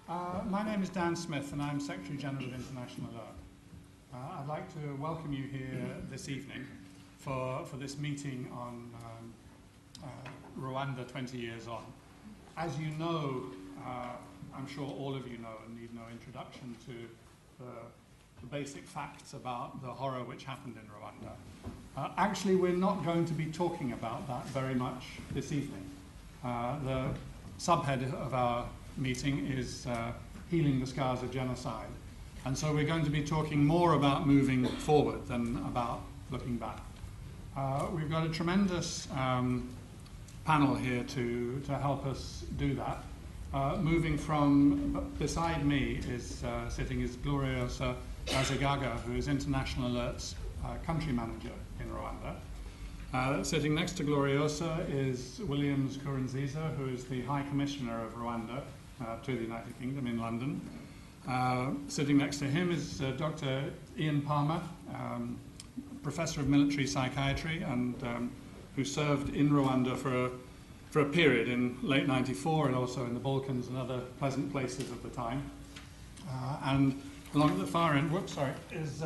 My name is Dan Smith, and I'm Secretary General of International Alert. I'd like to welcome you here this evening for this meeting on Rwanda 20 years on. As you know, I'm sure all of you know and need no introduction to the basic facts about the horror which happened in Rwanda. Actually, we're not going to be talking about that very much this evening. The subhead of our meeting is Healing the Scars of Genocide. And so we're going to be talking more about moving forward than about looking back. We've got a tremendous panel here to help us do that. Moving from beside me is sitting is Gloriosa Bazigaga, who is International Alert's country manager in Rwanda. Sitting next to Gloriosa is William Nkurunziza, who is the High Commissioner of Rwanda to the United Kingdom in London. Sitting next to him is Dr. Ian Palmer, Professor of Military Psychiatry, and who served in Rwanda for a period in late '94 and also in the Balkans and other pleasant places of the time. And along at the far end, is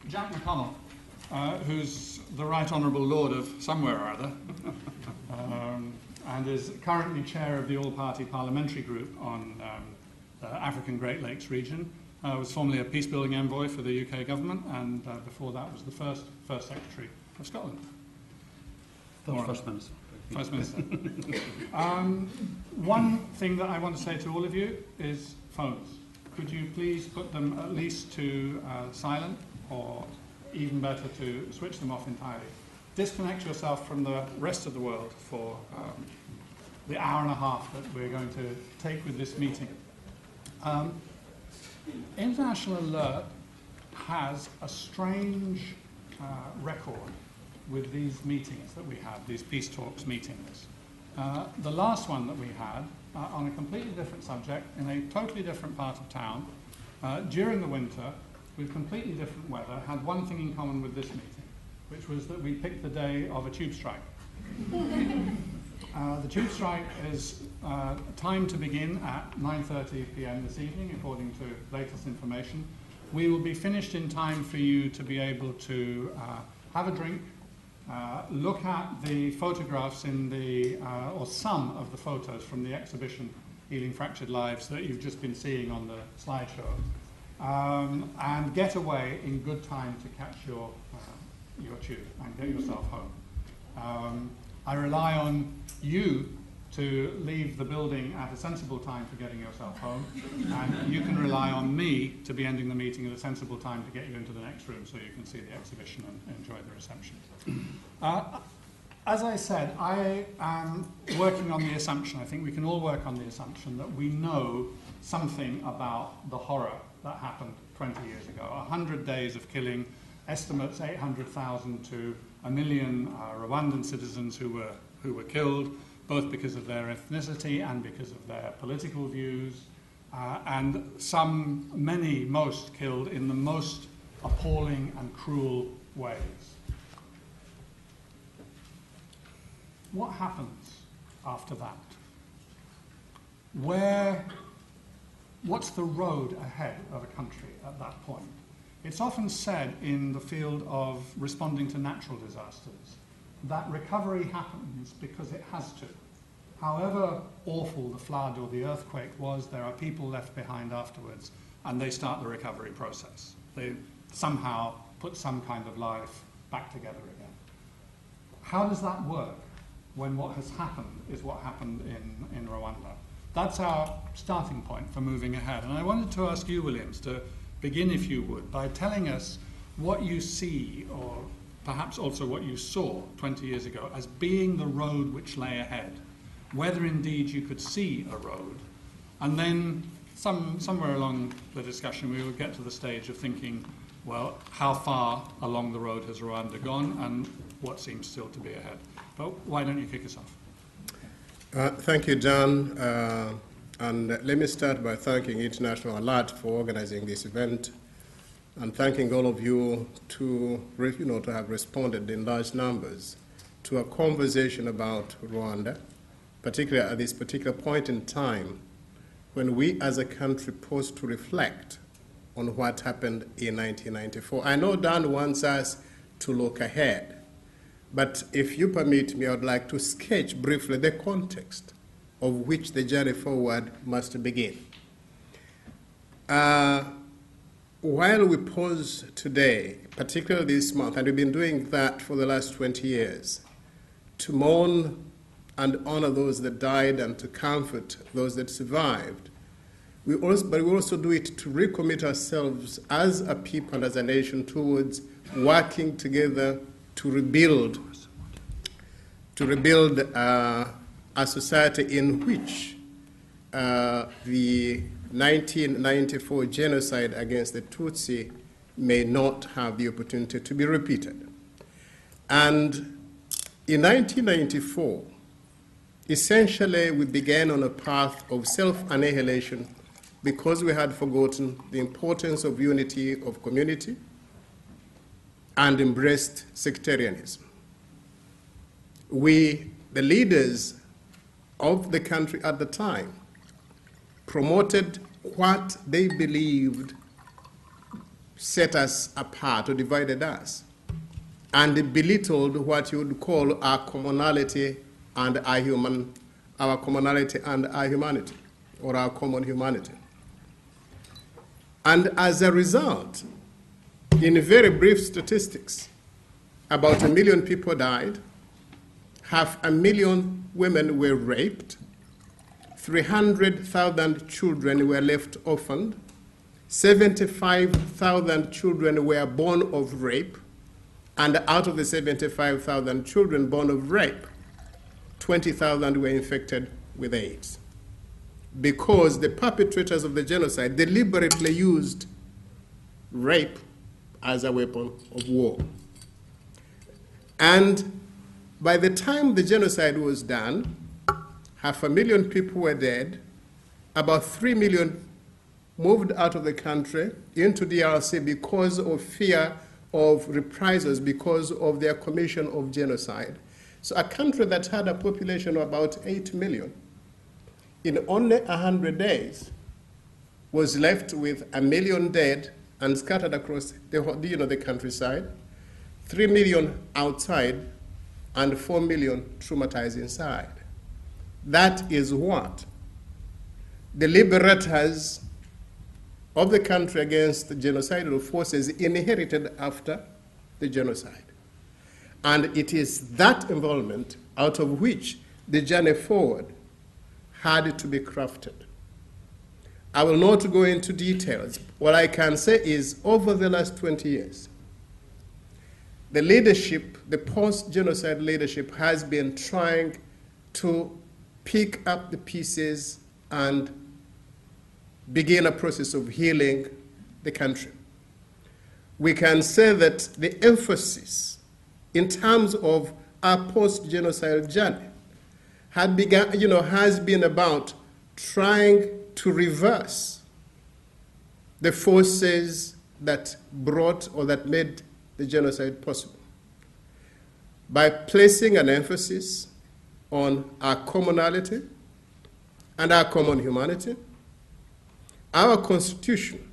Jack McConnell, who's the Right Honourable Lord of somewhere or other, and is currently chair of the all-party Parliamentary group on the African Great Lakes region. Was formerly a peace-building envoy for the UK government, and before that was the first Secretary of Scotland. First Minister. First Minister. One thing that I want to say to all of you is phones. Could you please put them at least to silent, or even better to switch them off entirely. Disconnect yourself from the rest of the world for the hour and a half that we're going to take with this meeting. International Alert has a strange record with these meetings that we have, these peace talks meetings. The last one that we had, on a completely different subject, in a totally different part of town, during the winter, with completely different weather, had one thing in common with this meeting, which was that we picked the day of a tube strike. The tube strike is timed to begin at 9:30 p.m. this evening, according to latest information. We will be finished in time for you to be able to have a drink, look at the photographs in the, or some of the photos from the exhibition Healing Fractured Lives that you've just been seeing on the slideshow. And get away in good time to catch your tube and get yourself home. I rely on you to leave the building at a sensible time for getting yourself home, and you can rely on me to be ending the meeting at a sensible time to get you into the next room so you can see the exhibition and enjoy the reception. As I said, I am working on the assumption, I think we can all work on the assumption, that we know something about the horror that happened 20 years ago. 100 days of killing, estimates 800,000 to 1 million Rwandan citizens who were killed, both because of their ethnicity and because of their political views, and most killed in the most appalling and cruel ways. What happens after that? What's the road ahead of a country at that point? It's often said in the field of responding to natural disasters that recovery happens because it has to. However awful the flood or the earthquake was, there are people left behind afterwards, and they start the recovery process. They somehow put some kind of life back together again. How does that work when what has happened is what happened in Rwanda? That's our starting point for moving ahead. And I wanted to ask you, Williams, to begin, if you would, by telling us what you see, or perhaps also what you saw 20 years ago, as being the road which lay ahead, whether indeed you could see a road. And then somewhere along the discussion we would get to the stage of thinking, well, how far along the road has Rwanda gone and what seems still to be ahead? But why don't you kick us off? Thank you, John. And let me start by thanking International Alert for organizing this event, and thanking all of you to have responded in large numbers to a conversation about Rwanda, particularly at this particular point in time when we as a country pause to reflect on what happened in 1994. I know Dan wants us to look ahead, but if you permit me, I would like to sketch briefly the context of which the journey forward must begin. While we pause today, particularly this month, and we've been doing that for the last 20 years, to mourn and honor those that died and to comfort those that survived, but we also do it to recommit ourselves as a people and as a nation towards working together to rebuild a society in which the 1994 genocide against the Tutsi may not have the opportunity to be repeated. And in 1994, essentially we began on a path of self-annihilation because we had forgotten the importance of unity of community and embraced sectarianism. We, the leaders of the country at the time, promoted what they believed set us apart or divided us, and belittled what you would call our commonality and our humanity, or our common humanity. And as a result, in very brief statistics, about 1 million people died, 500,000 women were raped, 300,000 children were left orphaned, 75,000 children were born of rape, and out of the 75,000 children born of rape, 20,000 were infected with AIDS, because the perpetrators of the genocide deliberately used rape as a weapon of war. And by the time the genocide was done, 500,000 people were dead, about 3 million moved out of the country into DRC because of fear of reprisals because of their commission of genocide. So a country that had a population of about 8 million, in only 100 days, was left with 1 million dead and scattered across the countryside, 3 million outside, and 4 million traumatized inside. That is what the liberators of the country against the genocidal forces inherited after the genocide. And it is that involvement out of which the journey forward had to be crafted. I will not go into details. What I can say is over the last 20 years, the leadership, the post-genocide leadership, has been trying to pick up the pieces and begin a process of healing the country. We can say that the emphasis in terms of our post-genocide journey has been about trying to reverse the forces that brought or that made the genocide possible by placing an emphasis on our commonality and our common humanity. Our Constitution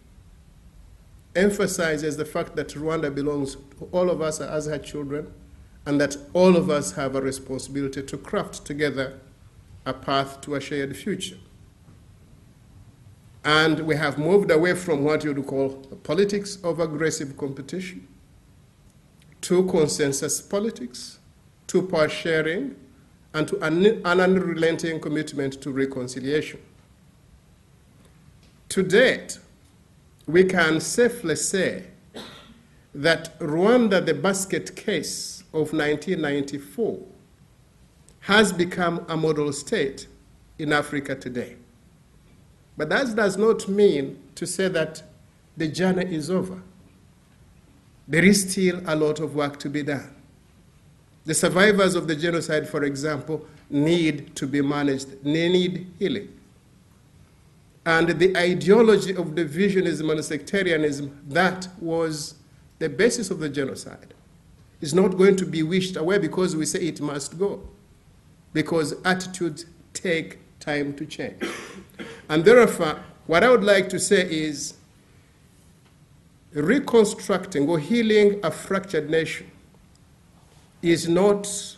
emphasizes the fact that Rwanda belongs to all of us as her children, and that all of us have a responsibility to craft together a path to a shared future. And we have moved away from what you would call politics of aggressive competition to consensus politics, to power sharing, and to an unrelenting commitment to reconciliation. To date, we can safely say that Rwanda, the basket case of 1994, has become a model state in Africa today. But that does not mean to say that the journey is over. There is still a lot of work to be done. The survivors of the genocide, for example, need to be managed. They need healing. And the ideology of divisionism and sectarianism that was the basis of the genocide is not going to be wished away because we say it must go, because attitudes take time to change. And therefore, what I would like to say is reconstructing or healing a fractured nation is not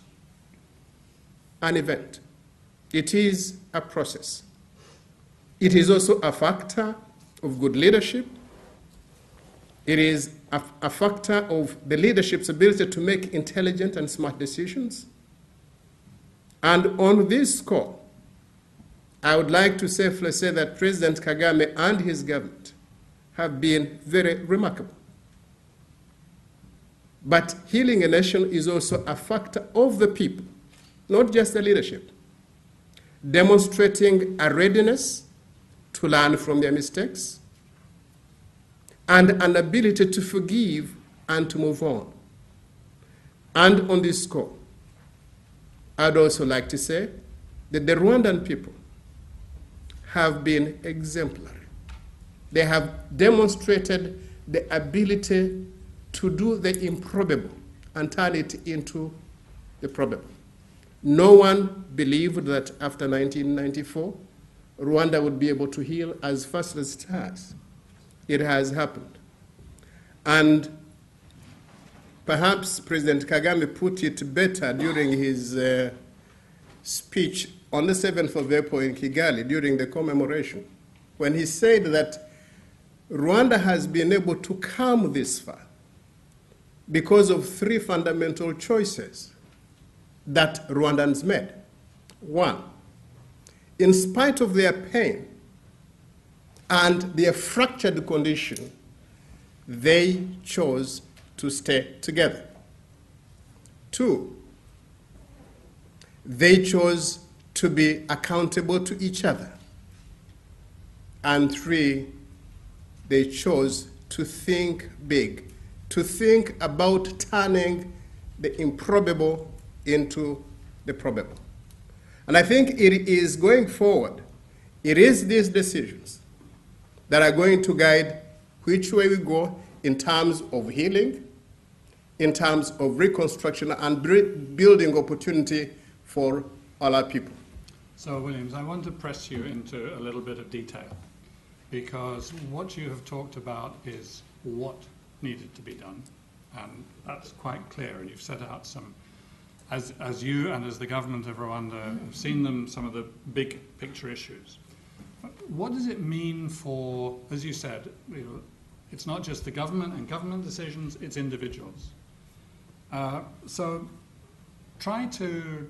an event. It is a process. It is also a factor of good leadership. It is a factor of the leadership's ability to make intelligent and smart decisions. And on this score, I would like to safely say that President Kagame and his government have been very remarkable. But healing a nation is also a factor of the people, not just the leadership, demonstrating a readiness to learn from their mistakes and an ability to forgive and to move on. And on this score, I'd also like to say that the Rwandan people have been exemplary. They have demonstrated the ability to do the improbable and turn it into the probable. No one believed that after 1994, Rwanda would be able to heal as fast as it has. It has happened. And perhaps President Kagame put it better during his speech on the 7th of April in Kigali during the commemoration, when he said that Rwanda has been able to come this far because of three fundamental choices that Rwandans made. One, in spite of their pain and their fractured condition, they chose to stay together. Two, they chose to be accountable to each other. And three, they chose to think big, to think about turning the improbable into the probable. And I think it is going forward, it is these decisions that are going to guide which way we go in terms of healing, in terms of reconstruction and building opportunity for all our people. So, Williams, I want to press you into a little bit of detail, because what you have talked about is what needed to be done, and that's quite clear, and you've set out some, as you and as the government of Rwanda have seen them, some of the big picture issues. What does it mean for, as you said, it's not just the government and government decisions, it's individuals. So try to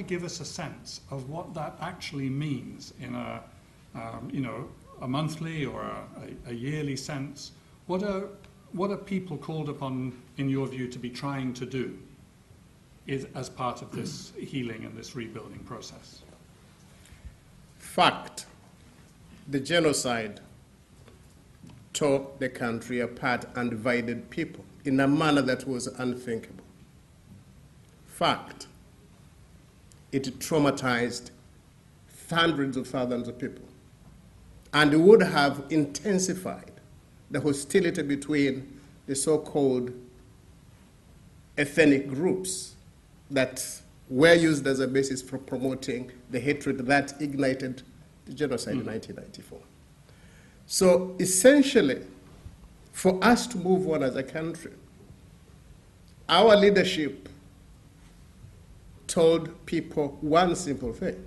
give us a sense of what that actually means in a monthly or a yearly sense. What are people called upon, in your view, to be trying to do as part of this healing and this rebuilding process? Fact, the genocide tore the country apart and divided people in a manner that was unthinkable. Fact, it traumatized hundreds of thousands of people, and it would have intensified the hostility between the so-called ethnic groups that were used as a basis for promoting the hatred that ignited the genocide in 1994. So essentially, for us to move on as a country, our leadership told people one simple thing: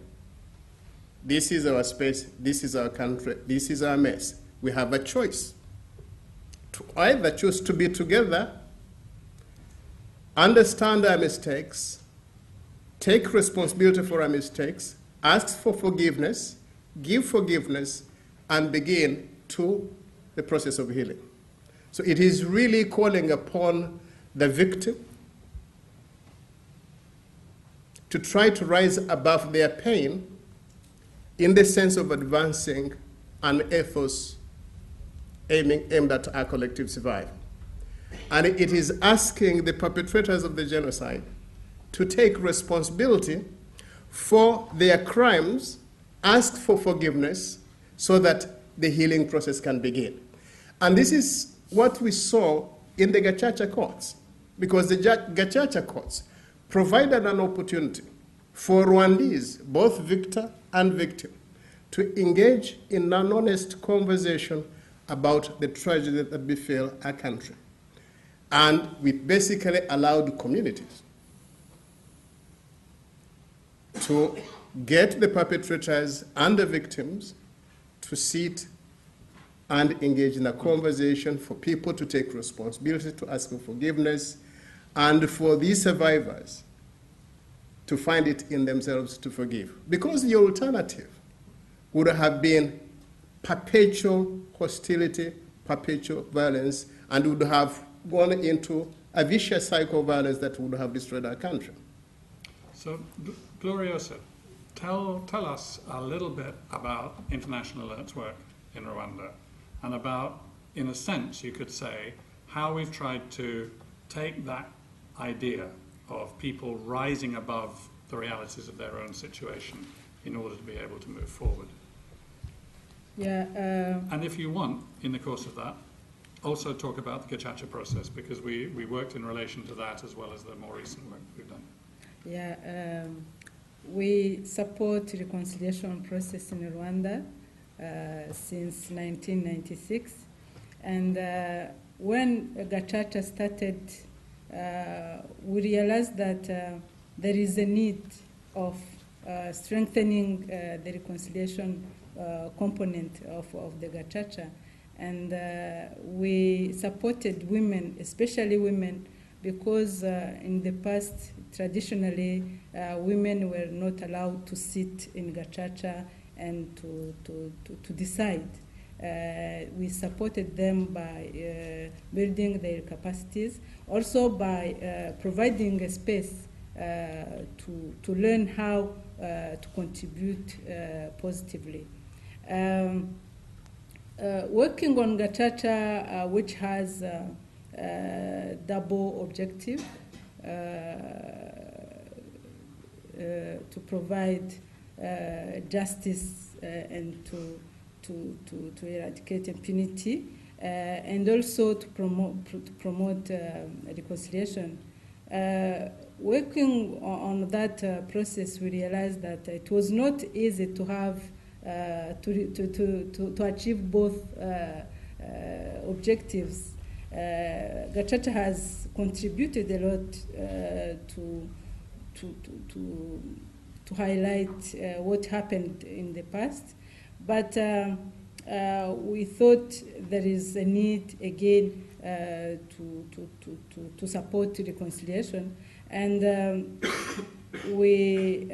this is our space, this is our country, this is our mess. We have a choice to either choose to be together, understand our mistakes, take responsibility for our mistakes, ask for forgiveness, give forgiveness, and begin to the process of healing. So it is really calling upon the victim to try to rise above their pain in the sense of advancing an ethos aimed at our collective survival. And it is asking the perpetrators of the genocide to take responsibility for their crimes, ask for forgiveness, so that the healing process can begin. And this is what we saw in the Gacaca courts, because the Gacaca courts provided an opportunity for Rwandese, both victor and victim, to engage in an honest conversation about the tragedy that befell our country. And we basically allowed communities to get the perpetrators and the victims to sit and engage in a conversation, for people to take responsibility, to ask for forgiveness, and for these survivors to find it in themselves to forgive. Because the alternative would have been perpetual hostility, perpetual violence, and would have gone into a vicious cycle of violence that would have destroyed our country. So, Gloriosa, tell us a little bit about International Alert's work in Rwanda, and about, in a sense, you could say, how we've tried to take that idea of people rising above the realities of their own situation in order to be able to move forward. Yeah. And if you want, in the course of that, also talk about the Gacaca process, because we worked in relation to that as well as the more recent work we've done. Yeah, we support reconciliation process in Rwanda since 1996, and when Gacaca started, we realized that there is a need of strengthening the reconciliation component of the Gacaca, and we supported women, especially women, because in the past, traditionally, women were not allowed to sit in Gacaca and to decide. We supported them by building their capacities, also by providing a space to learn how to contribute positively. Working on Gacaca, which has double objective, to provide justice and to eradicate impunity, and also to promote reconciliation. Working on that process, we realized that it was not easy to have to achieve both objectives. Gacaca has contributed a lot to highlight what happened in the past, but we thought there is a need again to support reconciliation, and we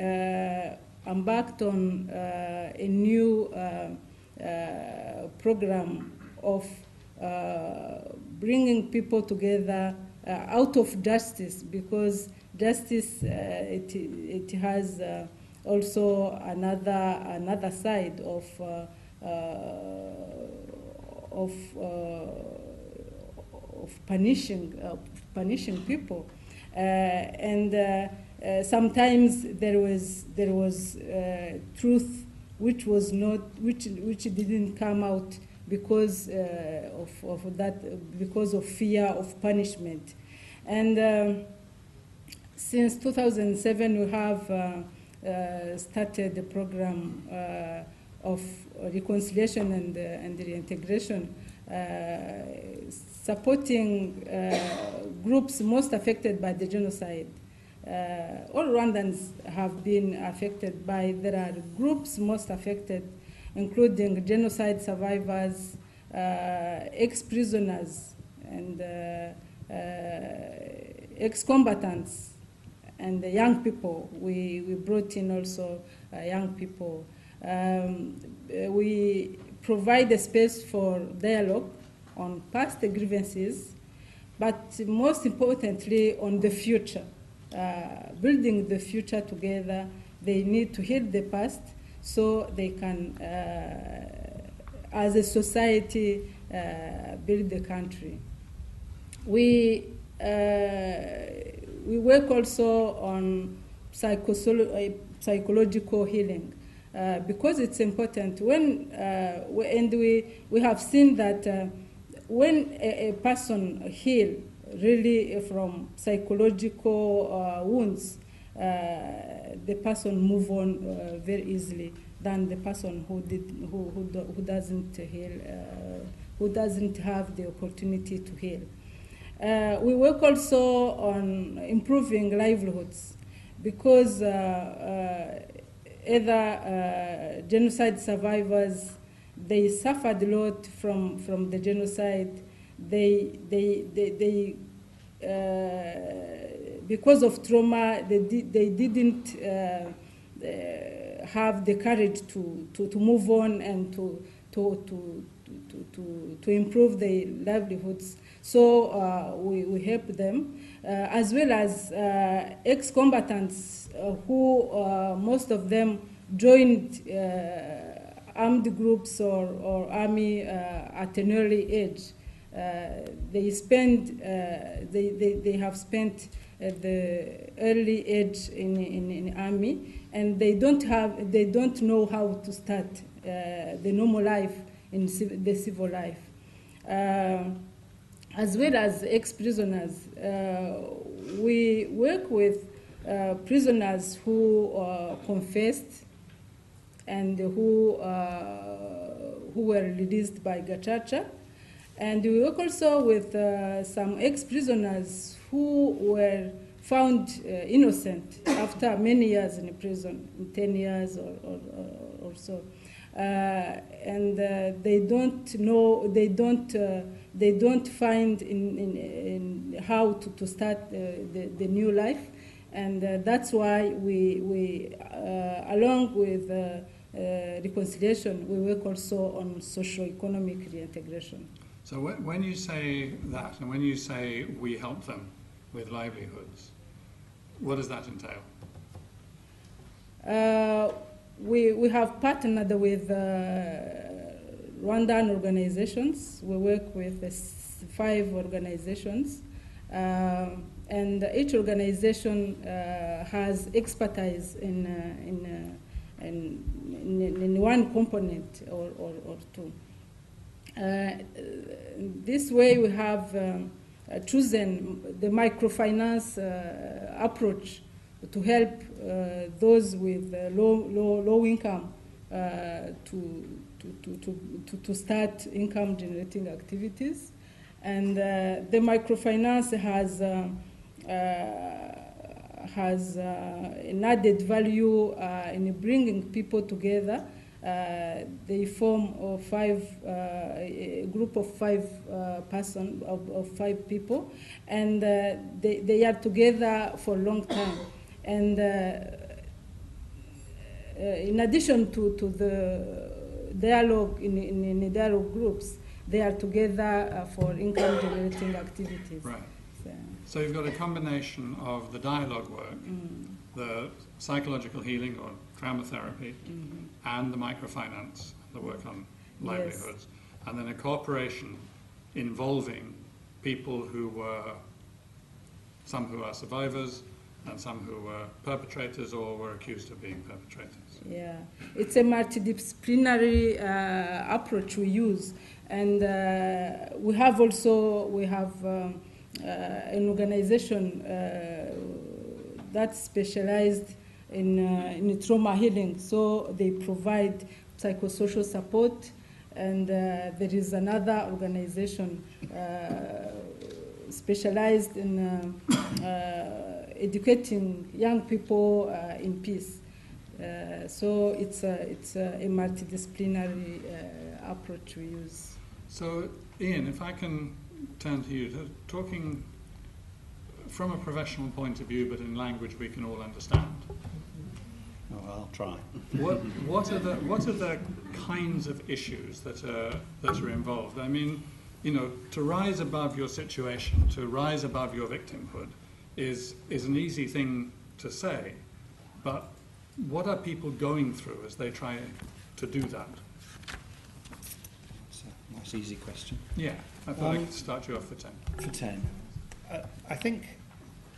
embarked on a new program of bringing people together out of justice, because justice it has also another side of punishing people, and sometimes there was truth which was not which didn't come out because of that, because of fear of punishment. And since 2007 we have started the program of reconciliation and reintegration, supporting groups most affected by the genocide. All Rwandans have been affected by, there are groups most affected, including genocide survivors, ex-prisoners, and ex-combatants, and the young people. We brought in also young people. We provide a space for dialogue on past grievances, but most importantly on the future. Building the future together, they need to heal the past so they can, as a society, build the country. We work also on psychological healing, because it's important. And we have seen that when a person heals really from psychological wounds, the person move on very easily than the person who doesn't heal, who doesn't have the opportunity to heal. We work also on improving livelihoods, because either genocide survivors, they suffered a lot from the genocide. Because of trauma, they didn't have the courage to move on and to improve their livelihoods. So we help them, as well as ex-combatants who most of them joined armed groups or army at an early age. They have spent the early age in army, and they don't know how to start the normal life in the civil life. As well as ex-prisoners, we work with prisoners who confessed and who were released by Gacaca. And we work also with some ex-prisoners who were found innocent after many years in prison, 10 years or so. And they don't know, they don't find in how to start the new life. And that's why we along with reconciliation, we work also on socio-economic reintegration. So when you say that, and when you say we help them with livelihoods, what does that entail? We have partnered with Rwandan organizations. We work with 5 organizations, and each organization has expertise in one component or two. This way we have chosen the microfinance approach to help those with low income to start income generating activities. And the microfinance has an added value in bringing people together. They form a group of 5 persons, of 5 people, and they are together for a long time. And in addition to the dialogue in the dialogue groups, they are together for income generating activities. Right. So you've got a combination of the dialogue work, the psychological healing or trauma therapy, and the microfinance, the work on livelihoods, and then a cooperation involving people who were, some who are survivors and some who were perpetrators or were accused of being perpetrators. Yeah, it's a multidisciplinary approach we use, and we have an organization that's specialized in trauma healing. So they provide psychosocial support, and there is another organization specialized in educating young people in peace. So it's a multidisciplinary approach we use. So Ian, if I can turn to you, talking from a professional point of view, but in language we can all understand. Oh, I'll try. What are the kinds of issues that are involved? I mean, you know, to rise above your situation, to rise above your victimhood, is an easy thing to say, but what are people going through as they try to do that? That's a nice, easy question. Yeah, I thought I could start you off for 10. For 10. I think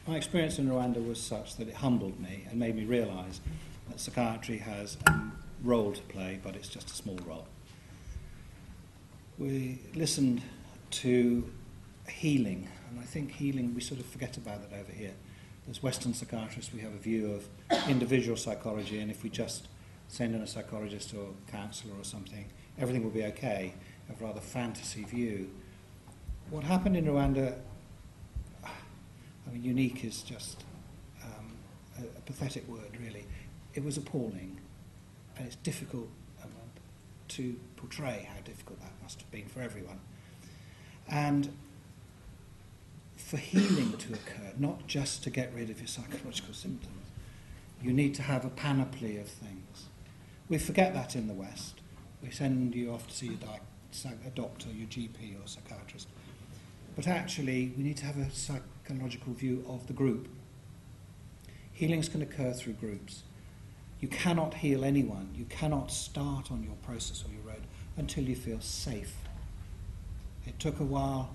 my experience in Rwanda was such that it humbled me and made me realise that psychiatry has a role to play, but it's just a small role. We listened to healing, and I think healing, we sort of forget about it over here. As Western psychiatrists, we have a view of individual psychology, and if we just send in a psychologist or counsellor or something, everything will be okay, a rather fantasy view. What happened in Rwanda, I mean, unique is just a pathetic word, really. It was appalling, and it's difficult to portray how difficult that must have been for everyone. And for healing to occur, not just to get rid of your psychological symptoms, you need to have a panoply of things. We forget that in the West. We send you off to see a doctor, your GP or psychiatrist. But actually, we need to have a psychological view of the group. Healings can occur through groups. You cannot heal anyone. You cannot start on your process or your road until you feel safe. It took a while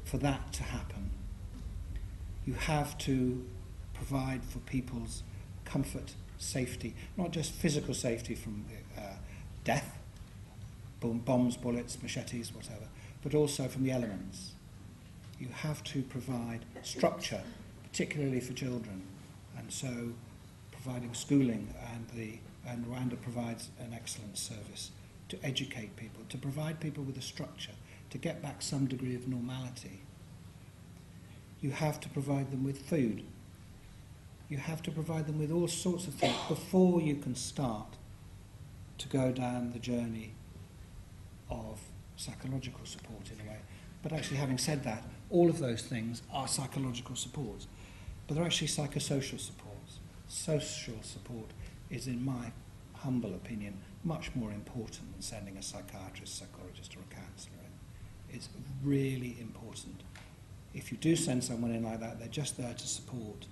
for that to happen. You have to provide for people's comfort, safety, not just physical safety from death, bombs, bullets, machetes, whatever, but also from the elements. You have to provide structure, particularly for children, and so providing schooling, and Rwanda provides an excellent service to educate people, to provide people with a structure, to get back some degree of normality. You have to provide them with food. You have to provide them with all sorts of things before you can start to go down the journey of psychological support in a way. But actually, having said that, all of those things are psychological supports, but they're actually psychosocial supports. Social support is, in my humble opinion, much more important than sending a psychiatrist, psychologist, or a counsellor in. It's really important. If you do send someone in like that, they're just there to support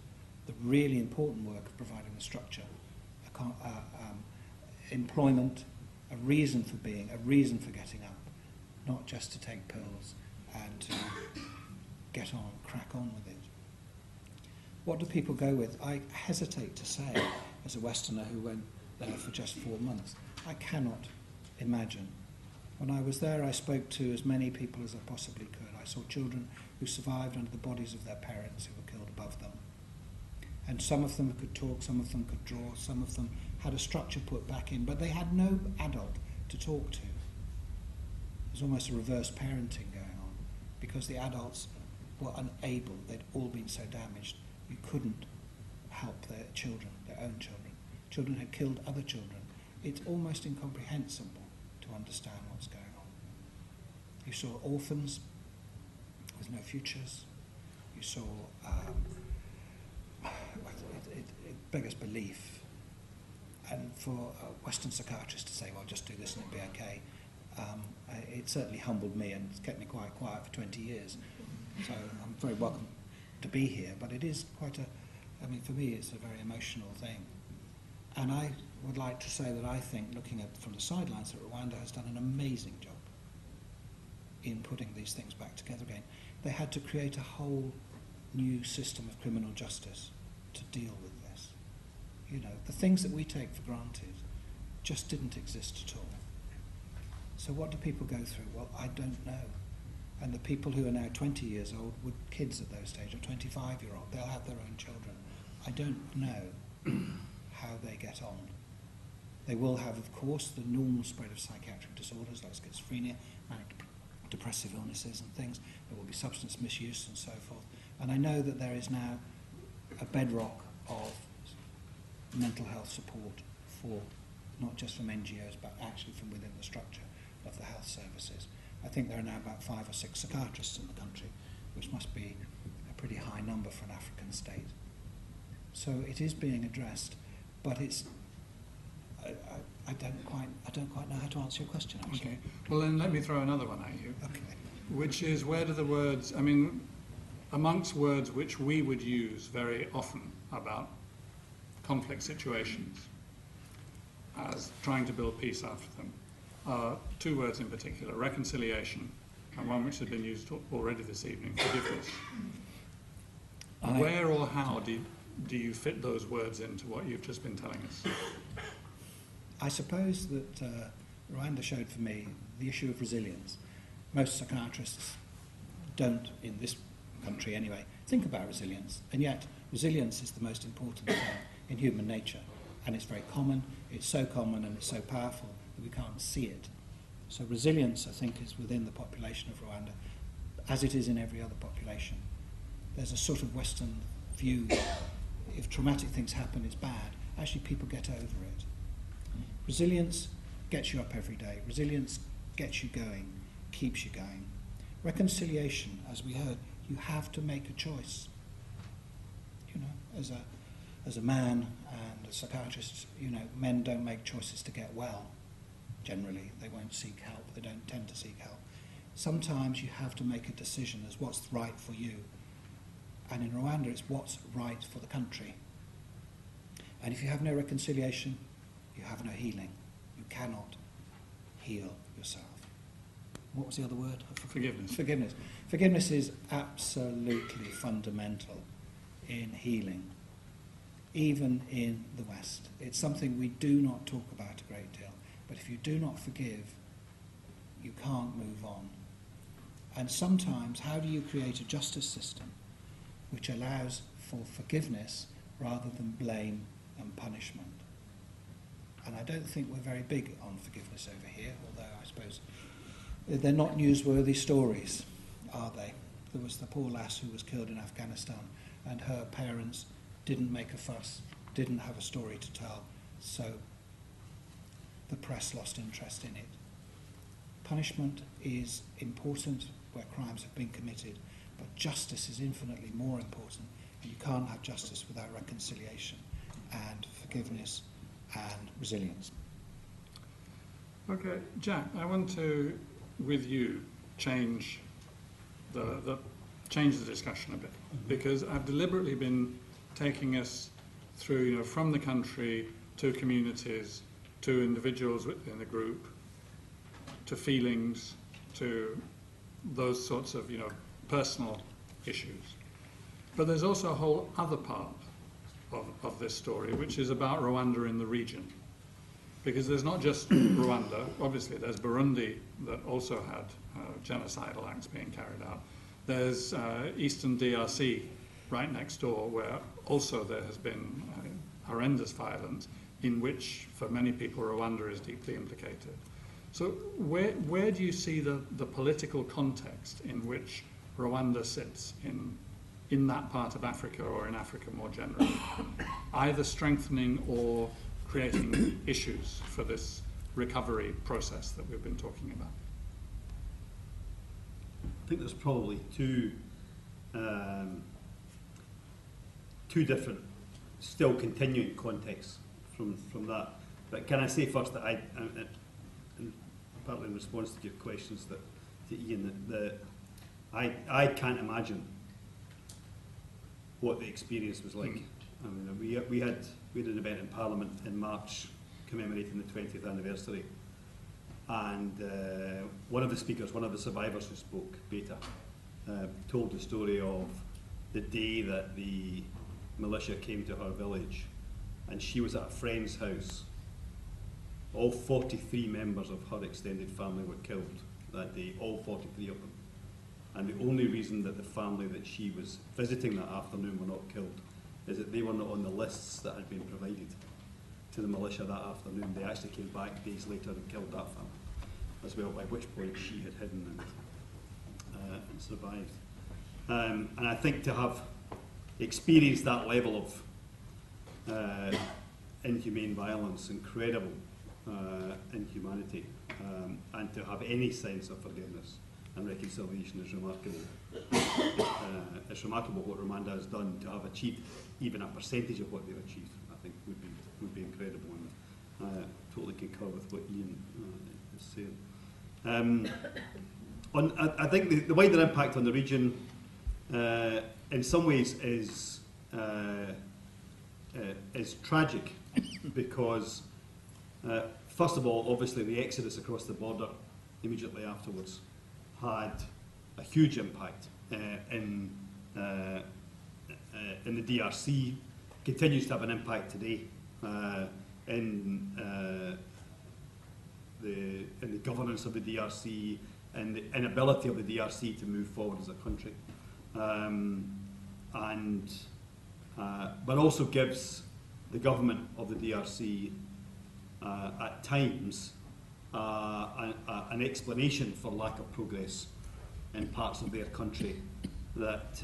the really important work of providing the structure, employment, a reason for being, a reason for getting up, not just to take pills and to get on, crack on with it. What do people go with? I hesitate to say, as a Westerner who went there for just 4 months, I cannot imagine. When I was there, I spoke to as many people as I possibly could. I saw children who survived under the bodies of their parents who were killed above them. And some of them could talk, some of them could draw, some of them had a structure put back in, but they had no adult to talk to. There's almost a reverse parenting going on, because the adults were unable, they'd all been so damaged, you couldn't help their children, their own children. Children had killed other children. It's almost incomprehensible to understand what's going on. You saw orphans with no futures. You saw, it beggars belief. And for a Western psychiatrist to say, well, just do this and it'll be okay, it certainly humbled me and it's kept me quite quiet for 20 years. So I'm very welcome to be here, but it is quite for me it's a very emotional thing. And I would like to say that I think, looking at from the sidelines, that Rwanda has done an amazing job in putting these things back together again. They had to create a whole new system of criminal justice to deal with this. You know, the things that we take for granted just didn't exist at all. So what do people go through? Well, I don't know. And the people who are now 20 years old were kids at those stages, or 25-year-old. They'll have their own children. I don't know how they get on. They will have, of course, the normal spread of psychiatric disorders like schizophrenia, manic depressive illnesses and things. There will be substance misuse and so forth. And I know that there is now a bedrock of mental health support for, not just from NGOs, but actually from within the structure of the health services. I think there are now about 5 or 6 psychiatrists in the country, which must be a pretty high number for an African state. So it is being addressed, but it's. I don't quite know how to answer your question, actually. Okay. Well, then let me throw another one at you. Okay. Which is, where do the words? I mean, amongst words which we would use very often about conflict situations as trying to build peace out of them, 2 words in particular: reconciliation, and one which has been used already this evening, forgiveness. Where or how do you fit those words into what you've just been telling us? I suppose that Rwanda showed for me the issue of resilience. Most psychiatrists don't, in this country anyway, think about resilience, and yet resilience is the most important thing in human nature. and it's very common. It's so common and it's so powerful that we can't see it. So resilience, I think, is within the population of Rwanda, as it is in every other population. There's a sort of Western view that if traumatic things happen, it's bad. Actually, people get over it. Resilience gets you up every day. Resilience gets you going, keeps you going. Reconciliation, as we heard, you have to make a choice. You know, as a man and a psychiatrist, you know, men don't make choices to get well. Generally, they won't seek help. They don't tend to seek help. Sometimes you have to make a decision as what's right for you. And in Rwanda, it's what's right for the country. And if you have no reconciliation, you have no healing. You cannot heal yourself. What was the other word? Forgiveness. Forgiveness. Forgiveness is absolutely fundamental in healing, even in the West. It's something we do not talk about a great deal. But if you do not forgive, you can't move on. And sometimes, how do you create a justice system which allows for forgiveness rather than blame and punishment? And I don't think we're very big on forgiveness over here, although I suppose they're not newsworthy stories, are they? There was the poor lass who was killed in Afghanistan, and her parents didn't make a fuss, didn't have a story to tell, so the press lost interest in it. Punishment is important where crimes have been committed, but justice is infinitely more important, and you can't have justice without reconciliation and forgiveness and resilience. Okay, Jack, I want to, with you, change the discussion a bit, because I've deliberately been taking us through, you know, from the country to communities, to individuals within the group, to feelings, to those sorts of, you know, personal issues. But there's also a whole other part of this story, which is about Rwanda in the region. Because there's not just Rwanda, obviously there's Burundi that also had genocidal acts being carried out. There's Eastern DRC right next door, where also there has been horrendous violence, in which, for many people, Rwanda is deeply implicated. So where do you see the political context in which Rwanda sits in that part of Africa, or in Africa more generally, either strengthening or creating issues for this recovery process that we've been talking about? I think there's probably two different, still continuing contexts from that. But can I say first that and partly in response to your questions to Ian, that I can't imagine what the experience was like. I mean, we had an event in Parliament in March commemorating the 20th anniversary, and one of the speakers, one of the survivors who spoke, Beta, told the story of the day that the militia came to her village, and she was at a friend's house. All 43 members of her extended family were killed that day, all 43 of them. And the only reason that the family that she was visiting that afternoon were not killed is that they were not on the lists that had been provided to the militia that afternoon. They actually came back days later and killed that family as well, by which point she had hidden and survived. And I think to have experienced that level of inhumane violence, incredible inhumanity, and to have any sense of forgiveness and reconciliation is remarkable. It's remarkable what Rwanda has done. To have achieved even a percentage of what they've achieved, I think would be incredible, and I totally concur with what Ian is saying. I think the wider impact on the region, in some ways, is tragic, because first of all, obviously, the exodus across the border immediately afterwards had a huge impact in the DRC, continues to have an impact today in the governance of the DRC and the inability of the DRC to move forward as a country, but also gives the government of the DRC at times an explanation for lack of progress in parts of their country that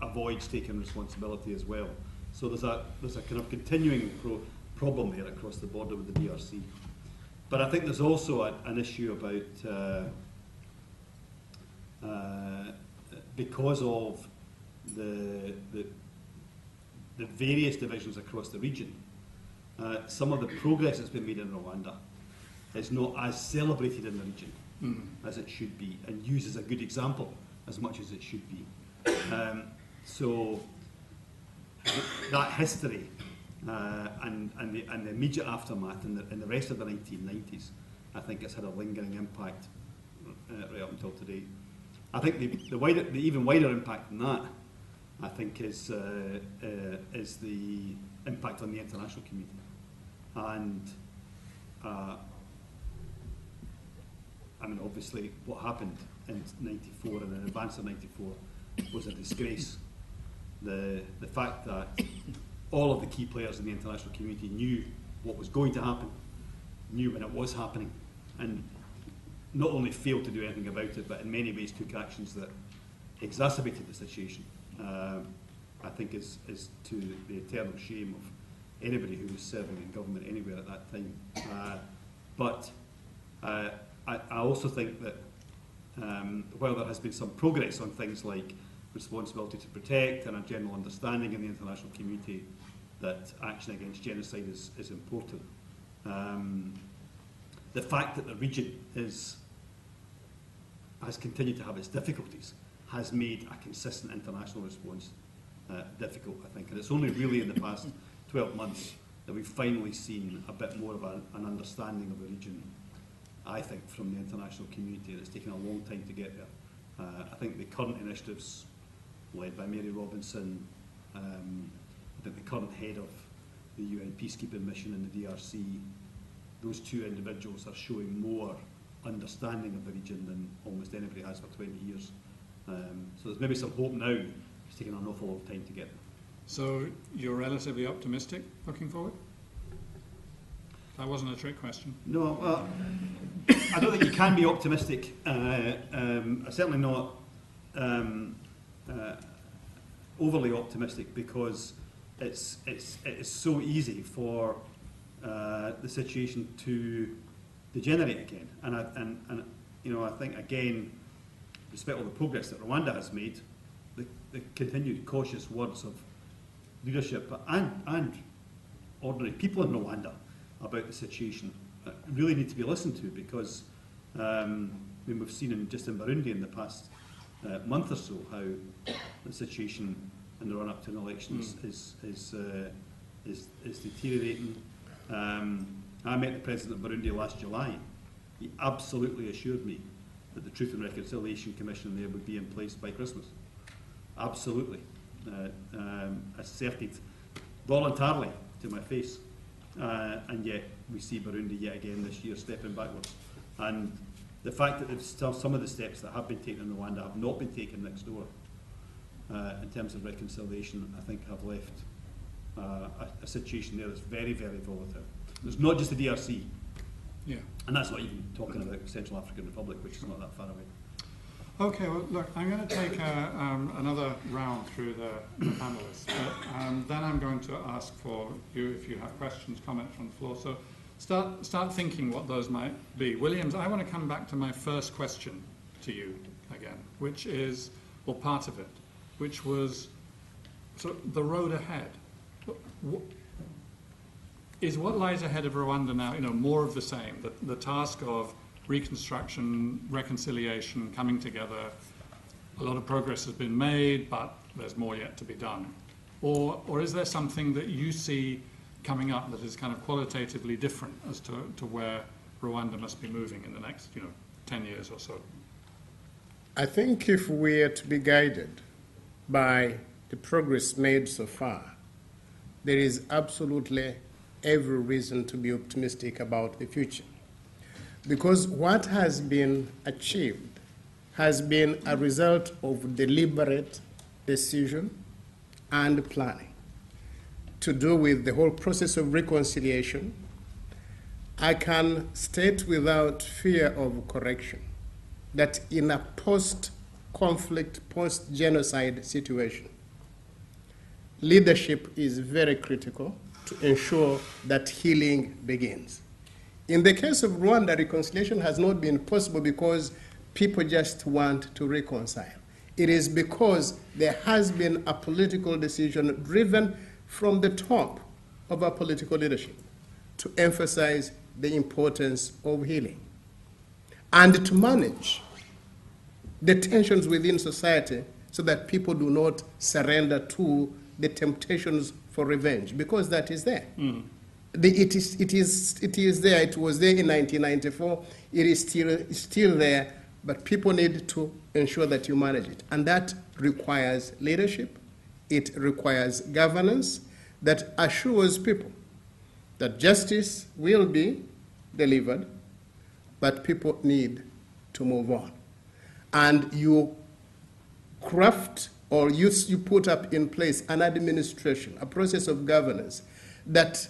avoids taking responsibility as well. So there's a kind of continuing problem there across the border with the DRC. But I think there's also an issue about because of the various divisions across the region, some of the progress that's been made in Rwanda is not as celebrated in the region as it should be, and used as a good example as much as it should be. So that history and the immediate aftermath and the rest of the 1990s, I think it's had a lingering impact right up until today. I think the even wider impact than that, I think, is the impact on the international community. And I mean, obviously, what happened in '94 and in advance of '94 was a disgrace. The fact that all of the key players in the international community knew what was going to happen, knew when it was happening, and not only failed to do anything about it, but in many ways took actions that exacerbated the situation, I think is to the eternal shame of anybody who was serving in government anywhere at that time. But I also think that while there has been some progress on things like responsibility to protect and a general understanding in the international community that action against genocide is important, the fact that the region has continued to have its difficulties has made a consistent international response difficult, I think. And it's only really in the past 12 months that we've finally seen a bit more of an understanding of the region, I think, from the international community. And it's taken a long time to get there. I think the current initiatives led by Mary Robinson, I think the current head of the UN peacekeeping mission in the DRC, those two individuals are showing more understanding of the region than almost anybody has for 20 years. So there's maybe some hope now. It's taken an awful long time to get there. So you're relatively optimistic looking forward? That wasn't a trick question. No, I don't think you can be optimistic. Certainly not overly optimistic, because it's so easy for the situation to degenerate again. And you know, I think again, despite all the progress that Rwanda has made, the continued cautious words of leadership and ordinary people in Rwanda about the situation really need to be listened to, because we've seen just in Burundi in the past month or so how the situation in the run-up to an election is deteriorating. I met the president of Burundi last July. He absolutely assured me that the Truth and Reconciliation Commission there would be in place by Christmas. Absolutely. Asserted voluntarily to my face. And yet we see Burundi yet again this year stepping backwards. And the fact that some of the steps that have been taken in Rwanda have not been taken next door in terms of reconciliation, I think have left a situation there that's very, very volatile. There's not just the DRC, Yeah. and that's not even talking about Central African Republic, which is not that far away. Okay, well, look, I'm going to take another round through the panelists, but then I'm going to ask for you if you have questions, comments from the floor. So start thinking what those might be. Williams, I want to come back to my first question to you again, which is, or part of it, which was sort of the road ahead. Is what lies ahead of Rwanda now, you know, more of the same, the task of reconstruction, reconciliation, coming together? A lot of progress has been made, but there's more yet to be done. Or is there something that you see coming up that is kind of qualitatively different as to where Rwanda must be moving in the next, 10 years or so? I think if we are to be guided by the progress made so far, there is absolutely every reason to be optimistic about the future. Because what has been achieved has been a result of deliberate decision and planning. to do with the whole process of reconciliation, I can state without fear of correction that in a post-conflict, post-genocide situation, leadership is very critical to ensure that healing begins. In the case of Rwanda, reconciliation has not been possible because people just want to reconcile. It is because there has been a political decision driven from the top of our political leadership to emphasize the importance of healing and to manage the tensions within society so that people do not surrender to the temptations for revenge, because that is there. It is there. It was there in 1994. It is still there, but people need to ensure that you manage it. And that requires leadership. It requires governance that assures people that justice will be delivered, but people need to move on. And you craft or you put up in place an administration, a process of governance that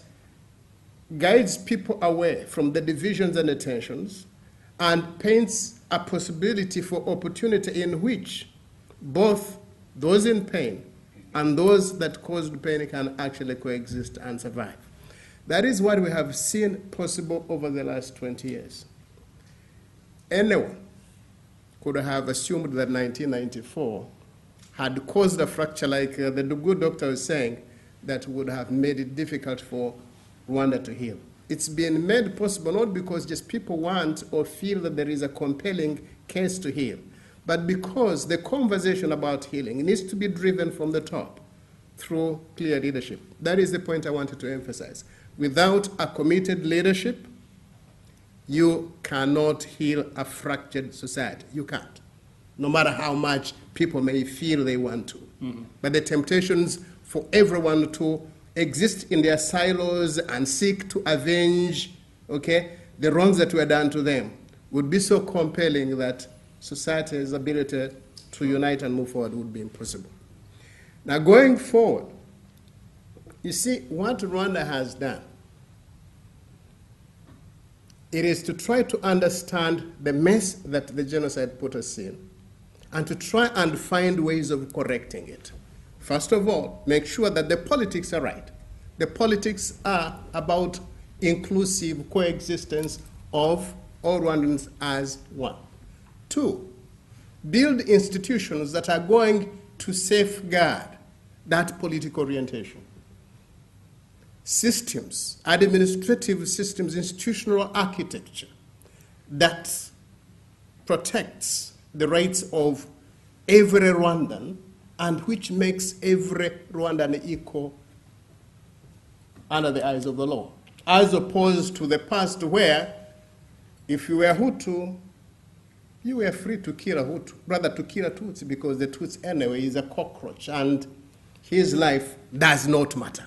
guides people away from the divisions and the tensions and paints a possibility for opportunity in which both those in pain and those that caused pain can actually coexist and survive. That is what we have seen possible over the last 20 years. Anyone could have assumed that 1994 had caused a fracture like the good doctor was saying that would have made it difficult for Rwanda to heal. It's been made possible not because just people want or feel that there is a compelling case to heal, but because the conversation about healing needs to be driven from the top through clear leadership. That is the point I wanted to emphasize. Without a committed leadership, you cannot heal a fractured society. You can't, no matter how much people may feel they want to. But the temptations for everyone to exist in their silos and seek to avenge, the wrongs that were done to them would be so compelling that society's ability to unite and move forward would be impossible. Now, going forward, you see, what Rwanda has done, it is to try to understand the mess that the genocide put us in and to try and find ways of correcting it. First of all, make sure that the politics are right. The politics are about inclusive coexistence of all Rwandans as one. 2, build institutions that are going to safeguard that political orientation. Systems, administrative systems, institutional architecture that protects the rights of every Rwandan and which makes every Rwandan equal under the eyes of the law, as opposed to the past where if you were Hutu, you were free to kill a Hutu, rather to kill a Tutsi, because the Tutsi anyway is a cockroach and his life does not matter.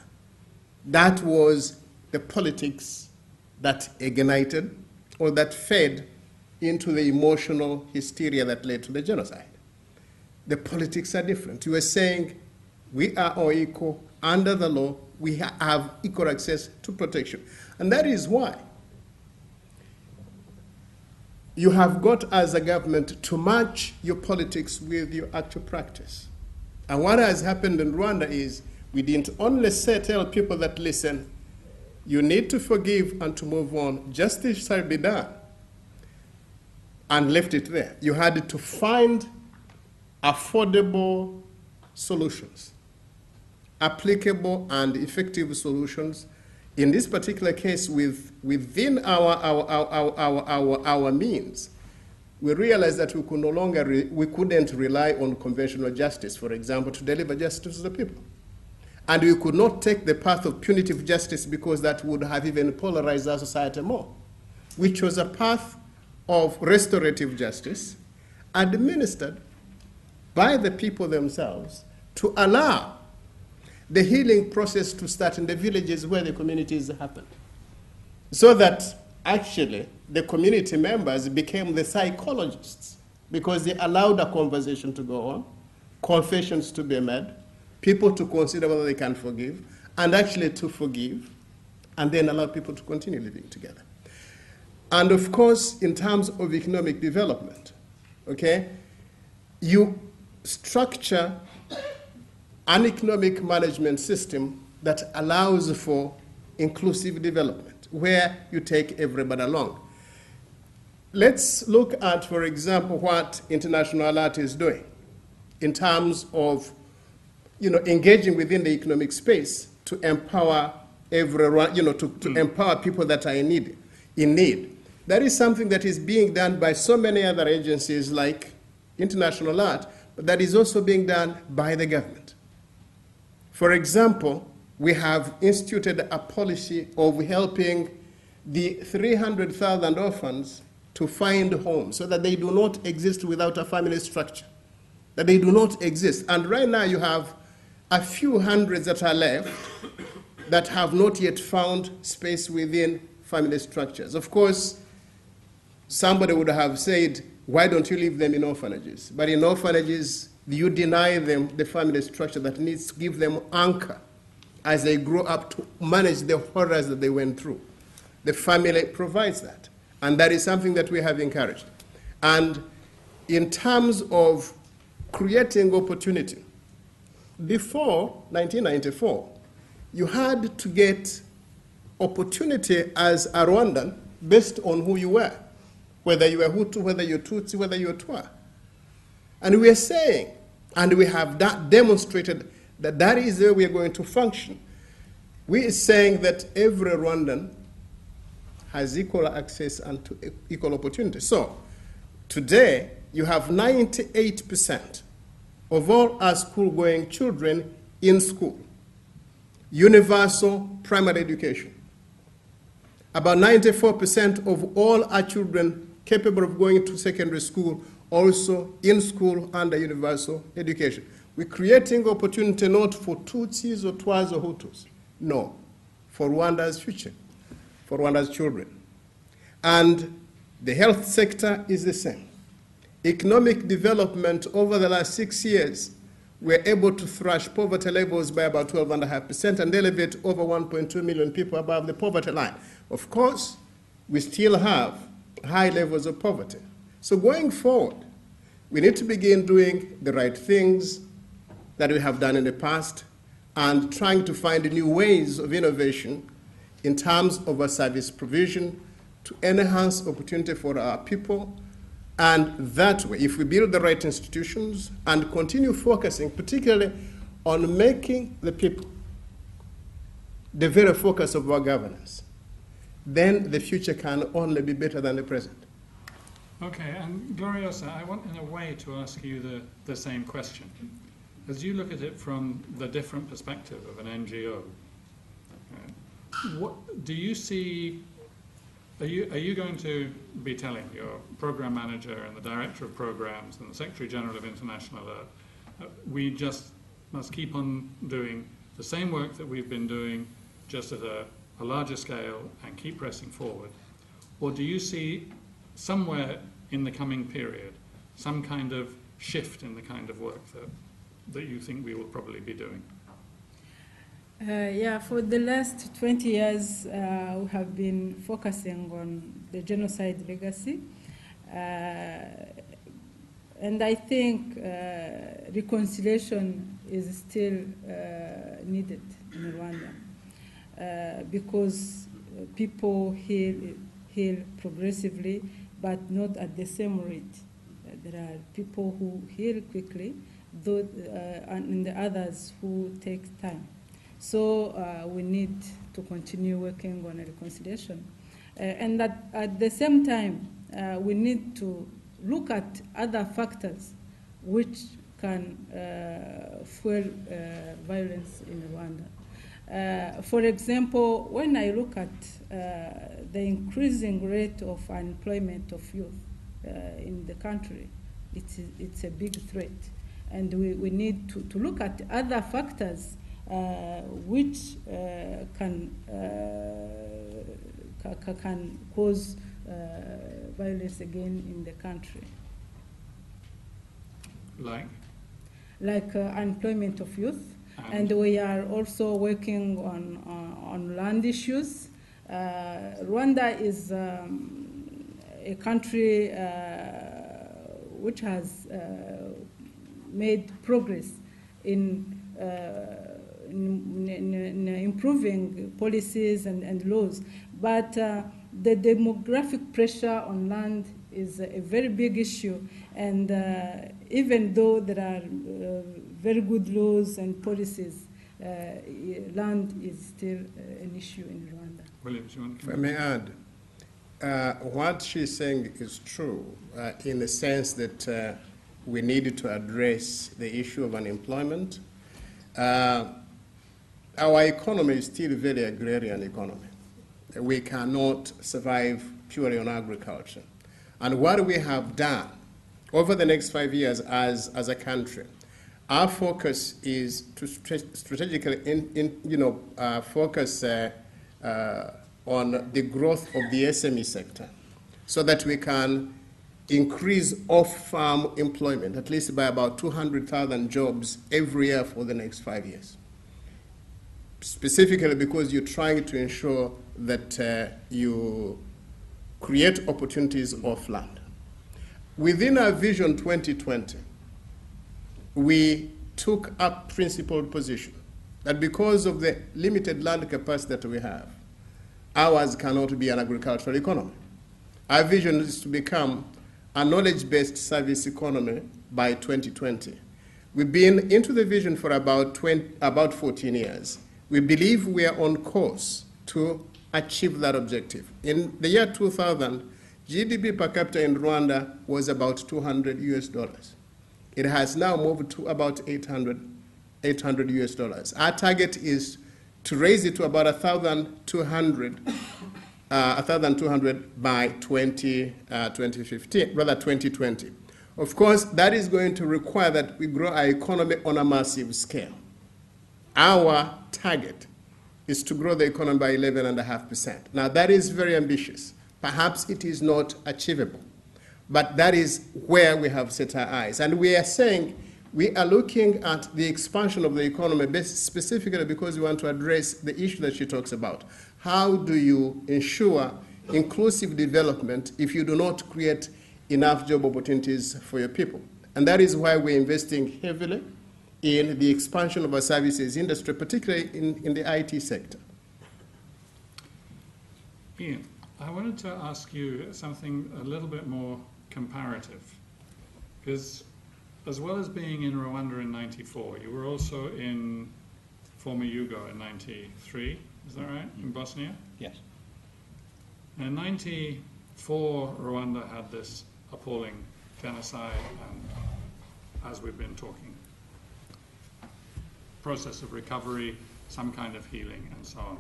That was the politics that ignited or that fed into the emotional hysteria that led to the genocide. The politics are different. You are saying we are all equal under the law. We have equal access to protection. And that is why you have got as a government to match your politics with your actual practice. And what has happened in Rwanda is we didn't only tell people that, listen, you need to forgive and to move on. Justice shall be done. And left it there. You had to find affordable solutions, applicable and effective solutions. In this particular case, within our means, we realized that we could no longer we couldn't rely on conventional justice, for example, to deliver justice to the people. And we could not take the path of punitive justice because that would have even polarized our society more. We chose a path of restorative justice administered by the people themselves to allow the healing process to start in the villages where the communities happened. So that actually the community members became the psychologists because they allowed a conversation to go on, confessions to be made, people to consider whether they can forgive, and actually to forgive, and then allow people to continue living together. And of course, in terms of economic development, okay, you structure an economic management system that allows for inclusive development, where you take everybody along. Let's look at, for example, what International Alert is doing in terms of, engaging within the economic space to empower everyone, to empower people that are in need. That is something that is being done by so many other agencies like International Alert, but that is also being done by the government. For example, we have instituted a policy of helping the 300,000 orphans to find homes so that they do not exist without a family structure, that they do not exist. And right now you have a few hundreds that are left that have not yet found space within family structures. Of course, somebody would have said, why don't you leave them in orphanages? But in orphanages, you deny them the family structure that needs to give them anchor as they grow up to manage the horrors that they went through. The family provides that. And that is something that we have encouraged. And in terms of creating opportunity, before 1994, you had to get opportunity as a Rwandan based on who you were, whether you were Hutu, whether you're Tutsi, whether you're Twa. And we are saying, and we have demonstrated that that is the way we are going to function. We are saying that every Rwandan has equal access and to equal opportunity. So today, you have 98% of all our school-going children in school. Universal primary education. About 94% of all our children capable of going to secondary school also in school under universal education. We're creating opportunity not for Tutsis or Twas or Hutus. No, for Rwanda's future, for Rwanda's children. And the health sector is the same. Economic development over the last 6 years, we're able to thrash poverty levels by about 12.5% and elevate over 1.2 million people above the poverty line. Of course, we still have high levels of poverty. So going forward, we need to begin doing the right things that we have done in the past and trying to find new ways of innovation in terms of our service provision to enhance opportunity for our people. And that way, if we build the right institutions and continue focusing particularly on making the people the very focus of our governance, then the future can only be better than the present. Okay, and Gloriosa, I want in a way to ask you the same question. As you look at it from the different perspective of an NGO, what do you see? Are you going to be telling your program manager and the director of programs and the Secretary General of International Alert, we just must keep on doing the same work that we've been doing, just at a larger scale, and keep pressing forward? Or do you see somewhere in the coming period some kind of shift in the kind of work that you think we will probably be doing? For the last 20 years, we have been focusing on the genocide legacy. And I think reconciliation is still needed in Rwanda because people heal progressively, but not at the same rate. There are people who heal quickly, and the others who take time. So we need to continue working on a reconciliation. And that at the same time, we need to look at other factors which can fuel violence in Rwanda. For example, when I look at the increasing rate of unemployment of youth in the country, it's a big threat. And we need to look at other factors which can cause violence again in the country. Like? Like unemployment of youth. And we are also working on land issues. Rwanda is a country which has made progress in improving policies and laws. But the demographic pressure on land is a very big issue. And even though there are very good laws and policies, land is still an issue in Rwanda. Williams, you want to If I come may add, what she's saying is true in the sense that we need to address the issue of unemployment. Our economy is still a very agrarian economy. We cannot survive purely on agriculture. And what we have done over the next 5 years as a country, our focus is to strategically focus on the growth of the SME sector so that we can increase off-farm employment, at least by about 200,000 jobs every year for the next 5 years. Specifically because you're trying to ensure that you create opportunities off land. Within our Vision 2020, we took up principled position that because of the limited land capacity that we have, ours cannot be an agricultural economy. Our vision is to become a knowledge-based service economy by 2020. We've been into the vision for about 14 years. We believe we are on course to achieve that objective. In the year 2000, GDP per capita in Rwanda was about $200 US. It has now moved to about $800 US. Our target is to raise it to about 1,200 by 2020. Of course, that is going to require that we grow our economy on a massive scale. Our target is to grow the economy by 11.5%. Now, that is very ambitious. Perhaps it is not achievable, but that is where we have set our eyes. And we are saying we are looking at the expansion of the economy specifically because we want to address the issue that she talks about. How do you ensure inclusive development if you do not create enough job opportunities for your people? And that is why we're investing heavily in the expansion of our services industry, particularly in the IT sector. Ian, I wanted to ask you something a little bit more comparative, because as well as being in Rwanda in '94, you were also in former Yugo in '93, is that right, in Bosnia? Yes. And in '94, Rwanda had this appalling genocide and, as we've been talking, process of recovery, some kind of healing, and so on.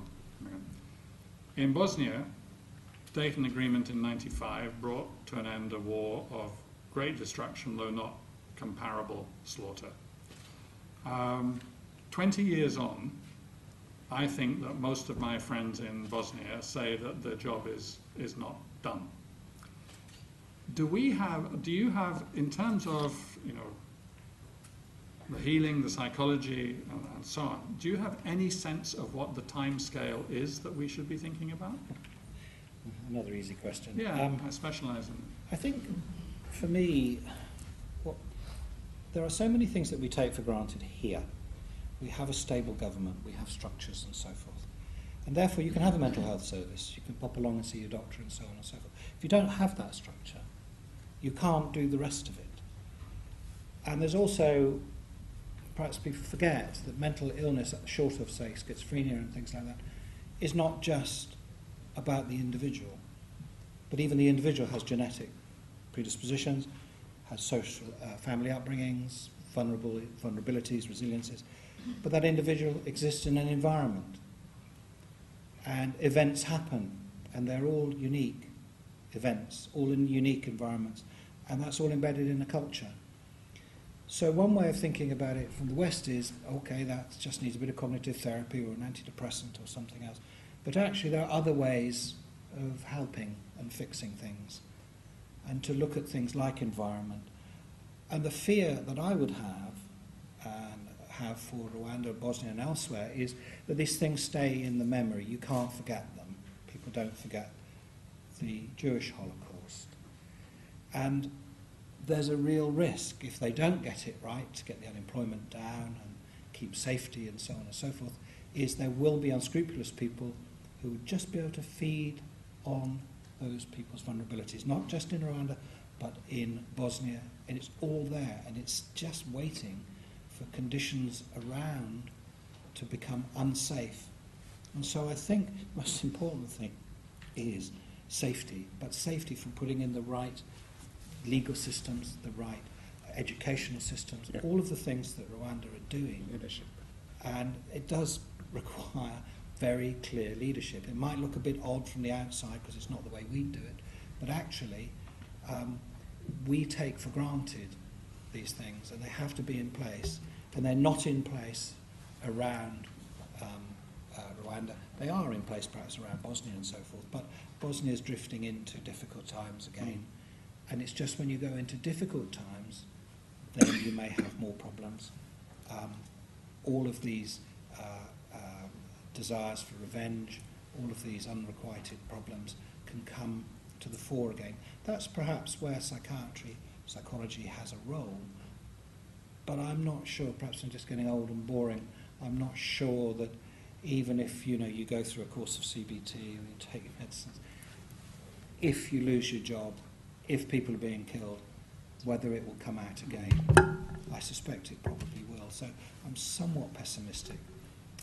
In Bosnia, Dayton Agreement in '95 brought to an end a war of great destruction, though not comparable slaughter. 20 years on, I think that most of my friends in Bosnia say that the job is not done. Do you have, in terms of, the healing, the psychology, and so on, do you have any sense of what the time scale is that we should be thinking about? Another easy question. Yeah, I specialize in. I think, for me, there are so many things that we take for granted here. We have a stable government, we have structures and so forth. And therefore you can have a mental health service, you can pop along and see your doctor and so on and so forth. If you don't have that structure, you can't do the rest of it. And there's also, perhaps people forget, that mental illness, short of, say, schizophrenia and things like that, is not just about the individual, but even the individual has genetic predispositions, has social, family upbringings, vulnerabilities, resiliences, but that individual exists in an environment, and events happen, and they're all unique events, all in unique environments, and that's all embedded in a culture. So one way of thinking about it from the West is, okay, that just needs a bit of cognitive therapy or an antidepressant or something else. But actually there are other ways of helping and fixing things, and to look at things like environment. And the fear that I would have, and have for Rwanda, Bosnia and elsewhere is that these things stay in the memory. You can't forget them. People don't forget the Jewish Holocaust. And there's a real risk, if they don't get it right, to get the unemployment down and keep safety and so on and so forth, is there will be unscrupulous people who would just be able to feed on those people's vulnerabilities, not just in Rwanda, but in Bosnia, and it's all there, and it's just waiting for conditions around to become unsafe. And so I think the most important thing is safety, but safety from putting in the right legal systems, the right educational systems, all of the things that Rwanda are doing. Leadership. And it does require very clear leadership. It might look a bit odd from the outside because it's not the way we do it, but actually we take for granted these things, and they have to be in place, and they're not in place around Rwanda. They are in place perhaps around Bosnia and so forth, but Bosnia is drifting into difficult times again, and it's just when you go into difficult times then you may have more problems. All of these desires for revenge, all of these unrequited problems can come to the fore again. That's perhaps where psychology has a role, but I'm not sure, perhaps I'm just getting old and boring, I'm not sure that even if you go through a course of CBT and you take medicines, if you lose your job, if people are being killed, whether it will come out again. I suspect it probably will. So I'm somewhat pessimistic,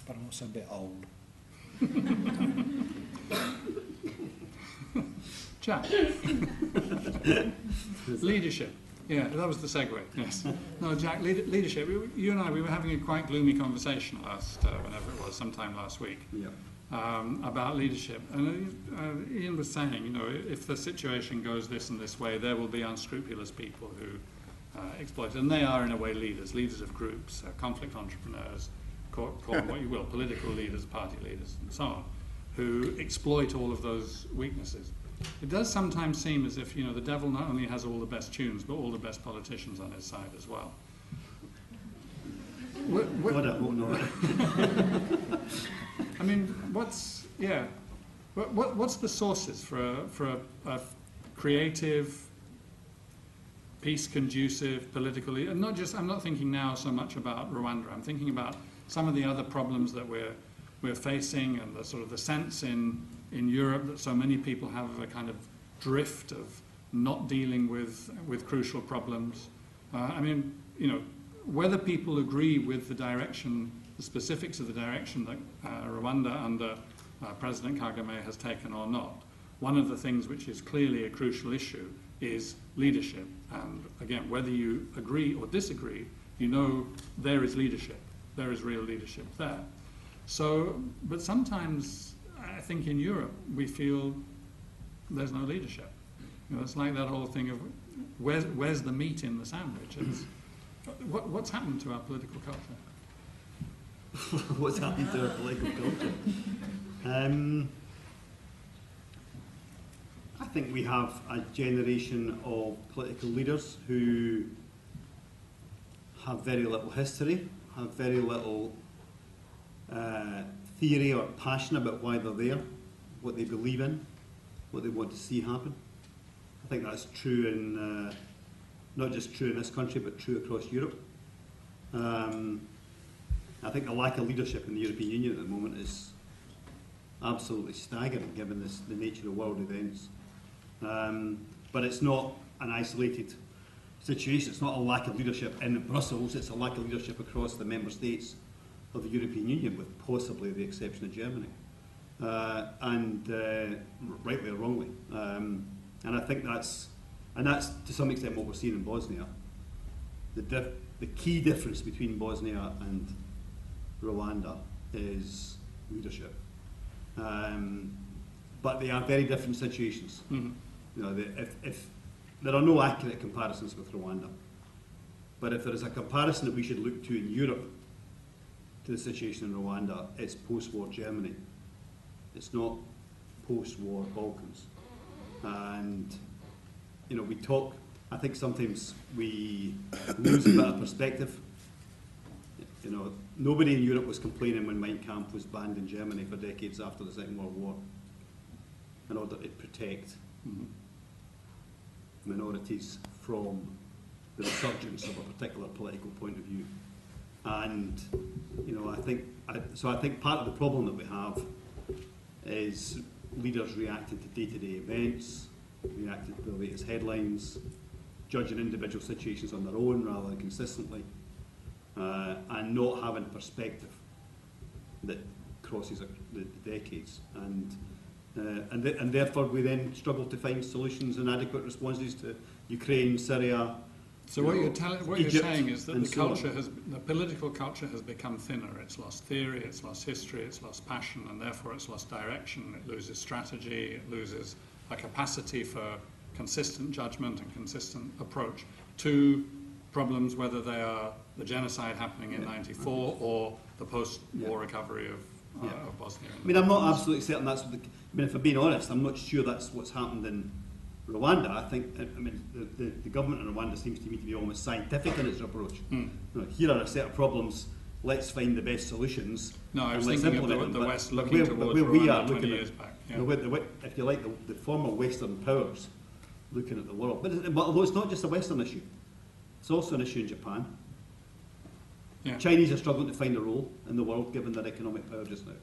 but I'm also a bit old. Jack. Leadership. Yeah, that was the segue. Yes. No, Jack, leadership. You and I, we were having a quite gloomy conversation whenever it was, sometime last week, about leadership. And Ian was saying, if the situation goes this and this way, there will be unscrupulous people who exploit it. And they are, in a way, leaders of groups, conflict entrepreneurs, call them what you will, political leaders, party leaders, and so on, who exploit all of those weaknesses. It does sometimes seem as if, the devil not only has all the best tunes, but all the best politicians on his side as well. I mean, what's the sources for a creative, peace-conducive political leader? And I'm not thinking now so much about Rwanda. I'm thinking about some of the other problems that we're facing, and the sort of the sense in Europe that so many people have a kind of drift of not dealing with crucial problems. Whether people agree with the specifics of the direction that Rwanda under President Kagame has taken or not, one of the things which is clearly a crucial issue is leadership. And again, whether you agree or disagree, there is leadership. There is real leadership there. So, but sometimes I think in Europe we feel there's no leadership. It's like that whole thing of where's the meat in the sandwich? What's happened to our political culture? What's happened to our political culture? I think we have a generation of political leaders who have very little history, have very little theory or passion about why they're there, what they believe in, what they want to see happen. I think that's true not just true in this country, but true across Europe. I think the lack of leadership in the European Union at the moment is absolutely staggering, given the nature of world events. But it's not an isolated situation. It's not a lack of leadership in Brussels. It's a lack of leadership across the member states of the European Union, with possibly the exception of Germany, rightly or wrongly. And I think that's to some extent what we're seeing in Bosnia. The key difference between Bosnia and Rwanda is leadership. But they are very different situations. Mm-hmm. If there are no accurate comparisons with Rwanda, but if there is a comparison that we should look to in Europe to the situation in Rwanda, it's post-war Germany. It's not post-war Balkans. And we talk. I think sometimes we lose a bit of perspective. you know, nobody in Europe was complaining when Mein Kampf was banned in Germany for decades after the Second World War in order to protect minorities from the resurgence of a particular political point of view. And, you know, I think part of the problem that we have is leaders reacting to day-to-day events, reacting to the latest headlines, judging individual situations on their own rather than consistently, and not having perspective that crosses the decades. And therefore we then struggle to find solutions and adequate responses to Ukraine, Syria. So what you're saying is that the political culture has become thinner. It's lost theory, it's lost history, it's lost passion, and therefore it's lost direction. It loses strategy, it loses a capacity for consistent judgment and consistent approach to problems, whether they are the genocide happening in '94 or the post-war recovery of Bosnia. I mean, I'm not absolutely certain that's what if I'm being honest, I'm not sure that's what's happened in Rwanda. I think, the government in Rwanda seems to me to be almost scientific in its approach. You know, here are a set of problems, let's find the best solutions. No, I was thinking of the West looking towards Rwanda 20 years back. Yeah. You know, if you like, the former Western powers looking at the world. But although it's not just a Western issue, it's also an issue in Japan. Yeah. Chinese are struggling to find a role in the world given their economic power just now.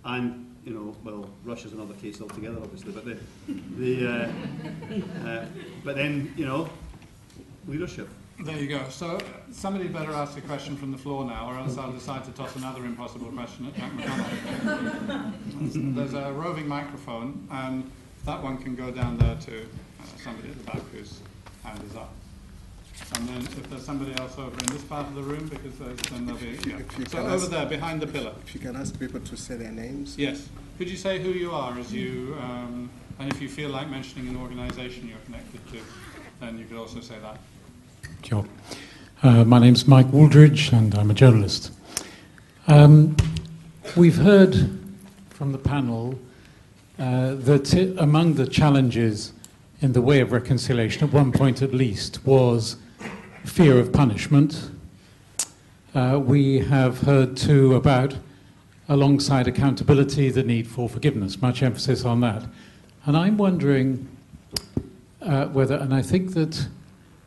And, you know, well, Russia's another case altogether, obviously, but but then, you know, leadership. There you go. So somebody better ask a question from the floor now, or else I'll decide to toss another impossible question at Jack McConnell. There's a roving microphone, and that one can go down there to somebody at the back whose hand is up. And then if there's somebody else over in this part of the room, because then there'll be... Yeah. So over there, behind the pillar. If you can ask people to say their names. Yes. Could you say who you are as you... and if you feel like mentioning an organisation you're connected to, then you could also say that. Sure. My name's Mike Wooldridge, and I'm a journalist. We've heard from the panel that among the challenges in the way of reconciliation, at one point at least, was fear of punishment. We have heard too about, alongside accountability, the need for forgiveness, much emphasis on that. And I'm wondering whether, and I think that,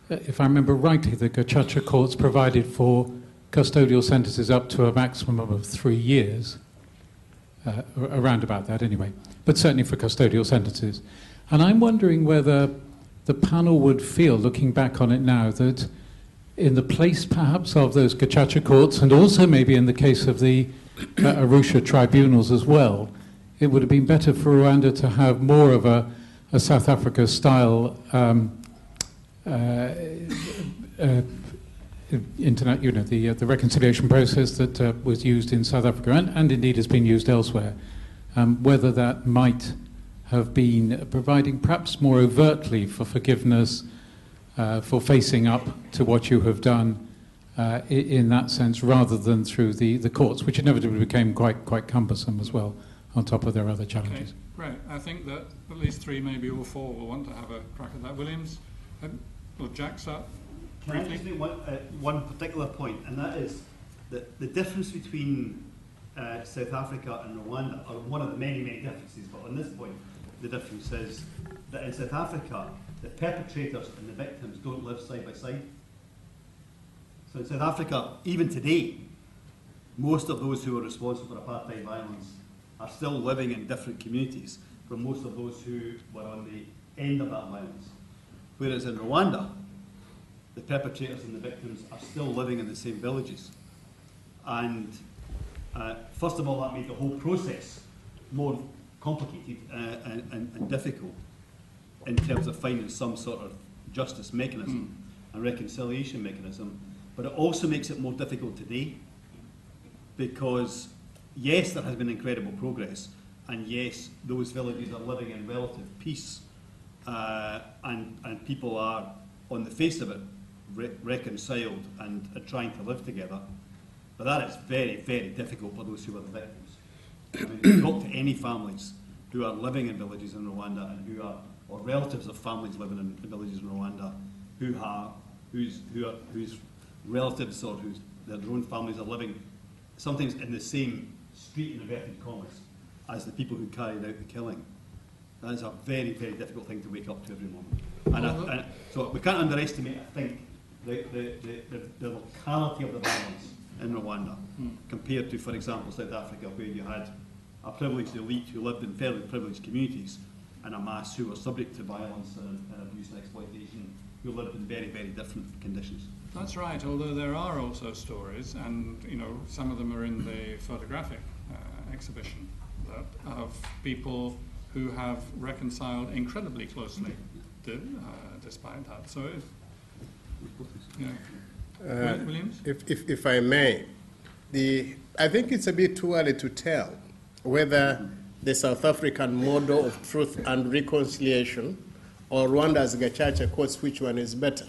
if I remember rightly, the Gacaca courts provided for custodial sentences up to a maximum of 3 years, around about that anyway, but certainly for custodial sentences. And I'm wondering whether the panel would feel, looking back on it now, that in the place perhaps of those Gacaca courts, and also maybe in the case of the Arusha tribunals as well, it would have been better for Rwanda to have more of a South Africa-style the reconciliation process that was used in South Africa and indeed has been used elsewhere, whether that might have been providing perhaps more overtly for forgiveness, for facing up to what you have done in that sense, rather than through the courts, which inevitably became quite cumbersome as well, on top of their other challenges. Okay, great. I think that at least 3, maybe all 4, will want to have a crack at that. Williams? Well, Jack's up. Can I just make one particular point, and that is that the difference between South Africa and Rwanda, or one of the many differences, but on this point, the difference is that in South Africa, the perpetrators and the victims don't live side by side. So in South Africa, even today, most of those who are responsible for apartheid violence are still living in different communities from most of those who were on the end of that violence. Whereas in Rwanda, the perpetrators and the victims are still living in the same villages. And first of all, that made the whole process more complicated and difficult in terms of finding some sort of justice mechanism and reconciliation mechanism. But it also makes it more difficult today because, yes, there has been incredible progress, and yes, those villages are living in relative peace, and people are, on the face of it, reconciled and are trying to live together. But that is very, very difficult for those who are the victims. I mean, if you talk to any families who are living in villages in Rwanda and who are, or relatives of families living in villages in Rwanda whose relatives or their own families are living sometimes in the same street, in inverted commas, as the people who carried out the killing. That is a very, very difficult thing to wake up to every morning. And so we can't underestimate, I think, the locality of the violence in Rwanda compared to, for example, South Africa, where you had a privileged elite who lived in fairly privileged communities and a mass who were subject to violence and abuse and exploitation, who lived in very, very different conditions. That's right, although there are also stories, and some of them are in the photographic exhibition, of people who have reconciled incredibly closely despite that. So, Williams? If I may, I think it's a bit too early to tell whether the South African model of truth and reconciliation or Rwanda's Gacaca courts, which one is better.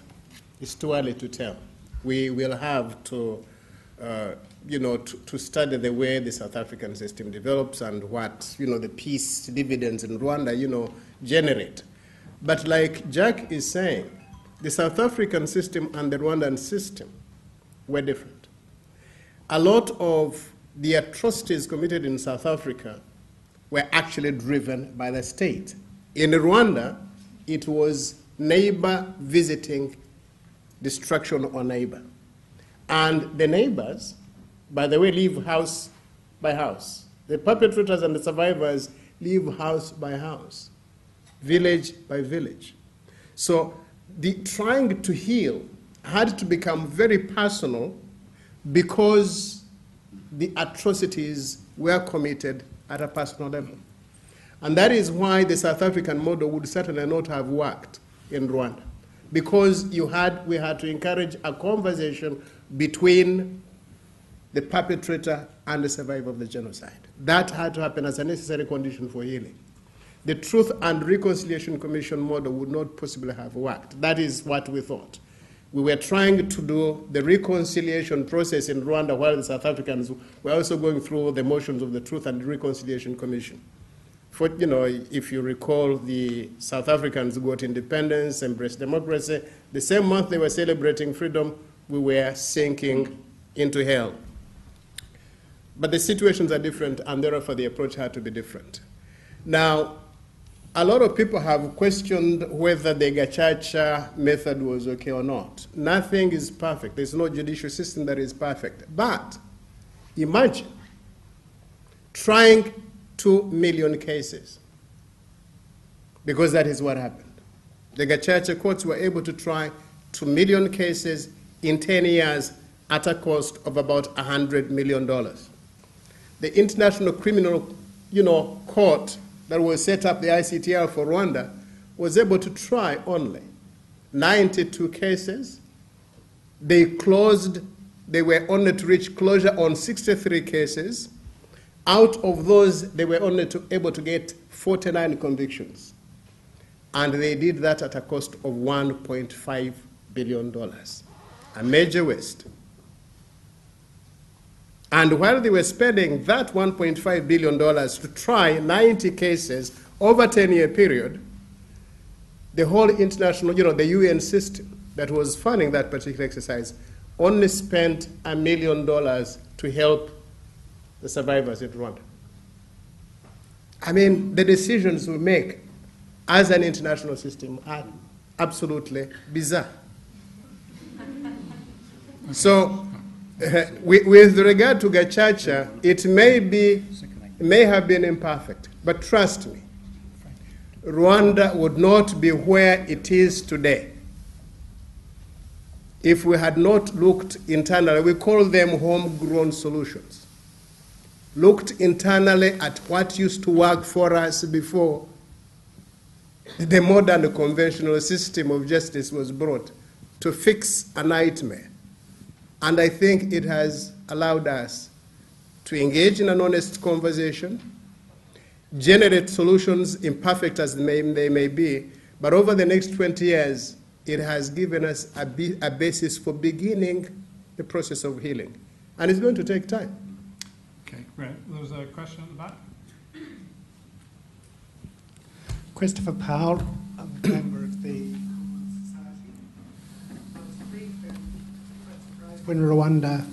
It's too early to tell. We will have to, to study the way the South African system develops and what, the peace dividends in Rwanda, generate. But like Jack is saying, the South African system and the Rwandan system were different. A lot of the atrocities committed in South Africa were actually driven by the state. In Rwanda, it was neighbor visiting destruction on neighbor. And the neighbors, by the way, live house by house. The perpetrators and the survivors live house by house, village by village. So the trying to heal had to become very personal because the atrocities were committed at a personal level. And that is why the South African model would certainly not have worked in Rwanda, because we had to encourage a conversation between the perpetrator and the survivor of the genocide. That had to happen as a necessary condition for healing. The Truth and Reconciliation Commission model would not possibly have worked. That is what we thought. We were trying to do the reconciliation process in Rwanda while the South Africans were also going through the motions of the Truth and Reconciliation Commission. If you recall, the South Africans got independence, embraced democracy. The same month they were celebrating freedom, we were sinking into hell. But the situations are different, and therefore the approach had to be different. Now, a lot of people have questioned whether the Gacaca method was okay or not. Nothing is perfect. There's no judicial system that is perfect. But imagine trying 2 million cases, because that is what happened. The Gacaca courts were able to try 2 million cases in 10 years at a cost of about $100 million. The International Criminal, Court that was set up, the ICTR for Rwanda, was able to try only 92 cases. They were only to reach closure on 63 cases. Out of those, they were only able to get 49 convictions. And they did that at a cost of $1.5 billion, a major waste. And while they were spending that $1.5 billion to try 90 cases over a 10-year period, the whole international, the UN system that was funding that particular exercise only spent $1 million to help the survivors in Rwanda. I mean, the decisions we make as an international system are absolutely bizarre. So, with regard to Gacaca, it may have been imperfect, but trust me, Rwanda would not be where it is today if we had not looked internally. We call them homegrown solutions. Looked internally at what used to work for us before the modern conventional system of justice was brought to fix a nightmare. And I think it has allowed us to engage in an honest conversation, generate solutions, imperfect as they may be, but over the next 20 years, it has given us a basis for beginning the process of healing. And it's going to take time. Okay, great. There was a question at the back. Christopher Powell, I'm a member of the Society. I was briefed and quite surprised when Rwanda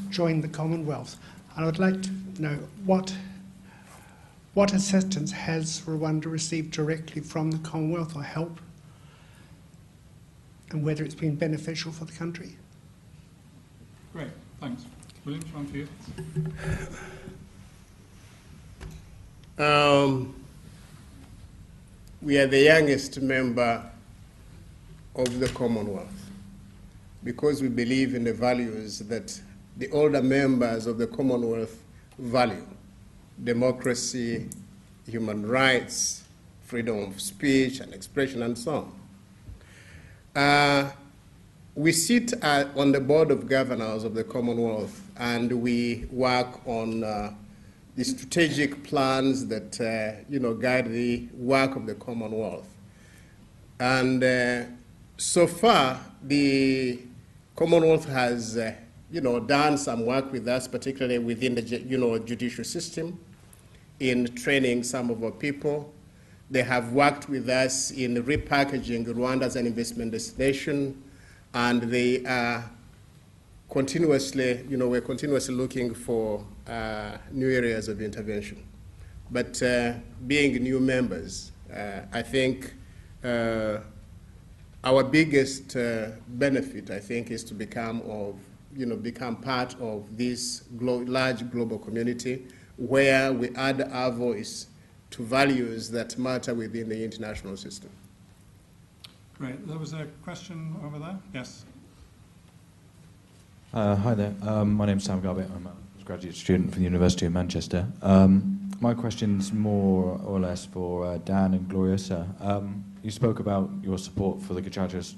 joined the Commonwealth. And I would like to know what assistance has Rwanda received directly from the Commonwealth or help, and whether it's been beneficial for the country. Great, thanks. William, one for you. We are the youngest member of the Commonwealth because we believe in the values that the older members of the Commonwealth value: democracy, human rights, freedom of speech and expression, and so on. We sit on the Board of Governors of the Commonwealth, and we work on the strategic plans that guide the work of the Commonwealth. And so far, the Commonwealth has done some work with us, particularly within the judicial system, in training some of our people. They have worked with us in repackaging Rwanda as an investment destination, and they are continuously, we're continuously looking for new areas of intervention. But being new members, I think our biggest benefit, I think, is to become part of this large global community where we add our voice to values that matter within the international system. Great. There was a question over there. Yes. Hi there. My name's Sam Garbett. I'm a graduate student from the University of Manchester. My question's more or less for Dan and Gloriosa. You spoke about your support for the Gacaca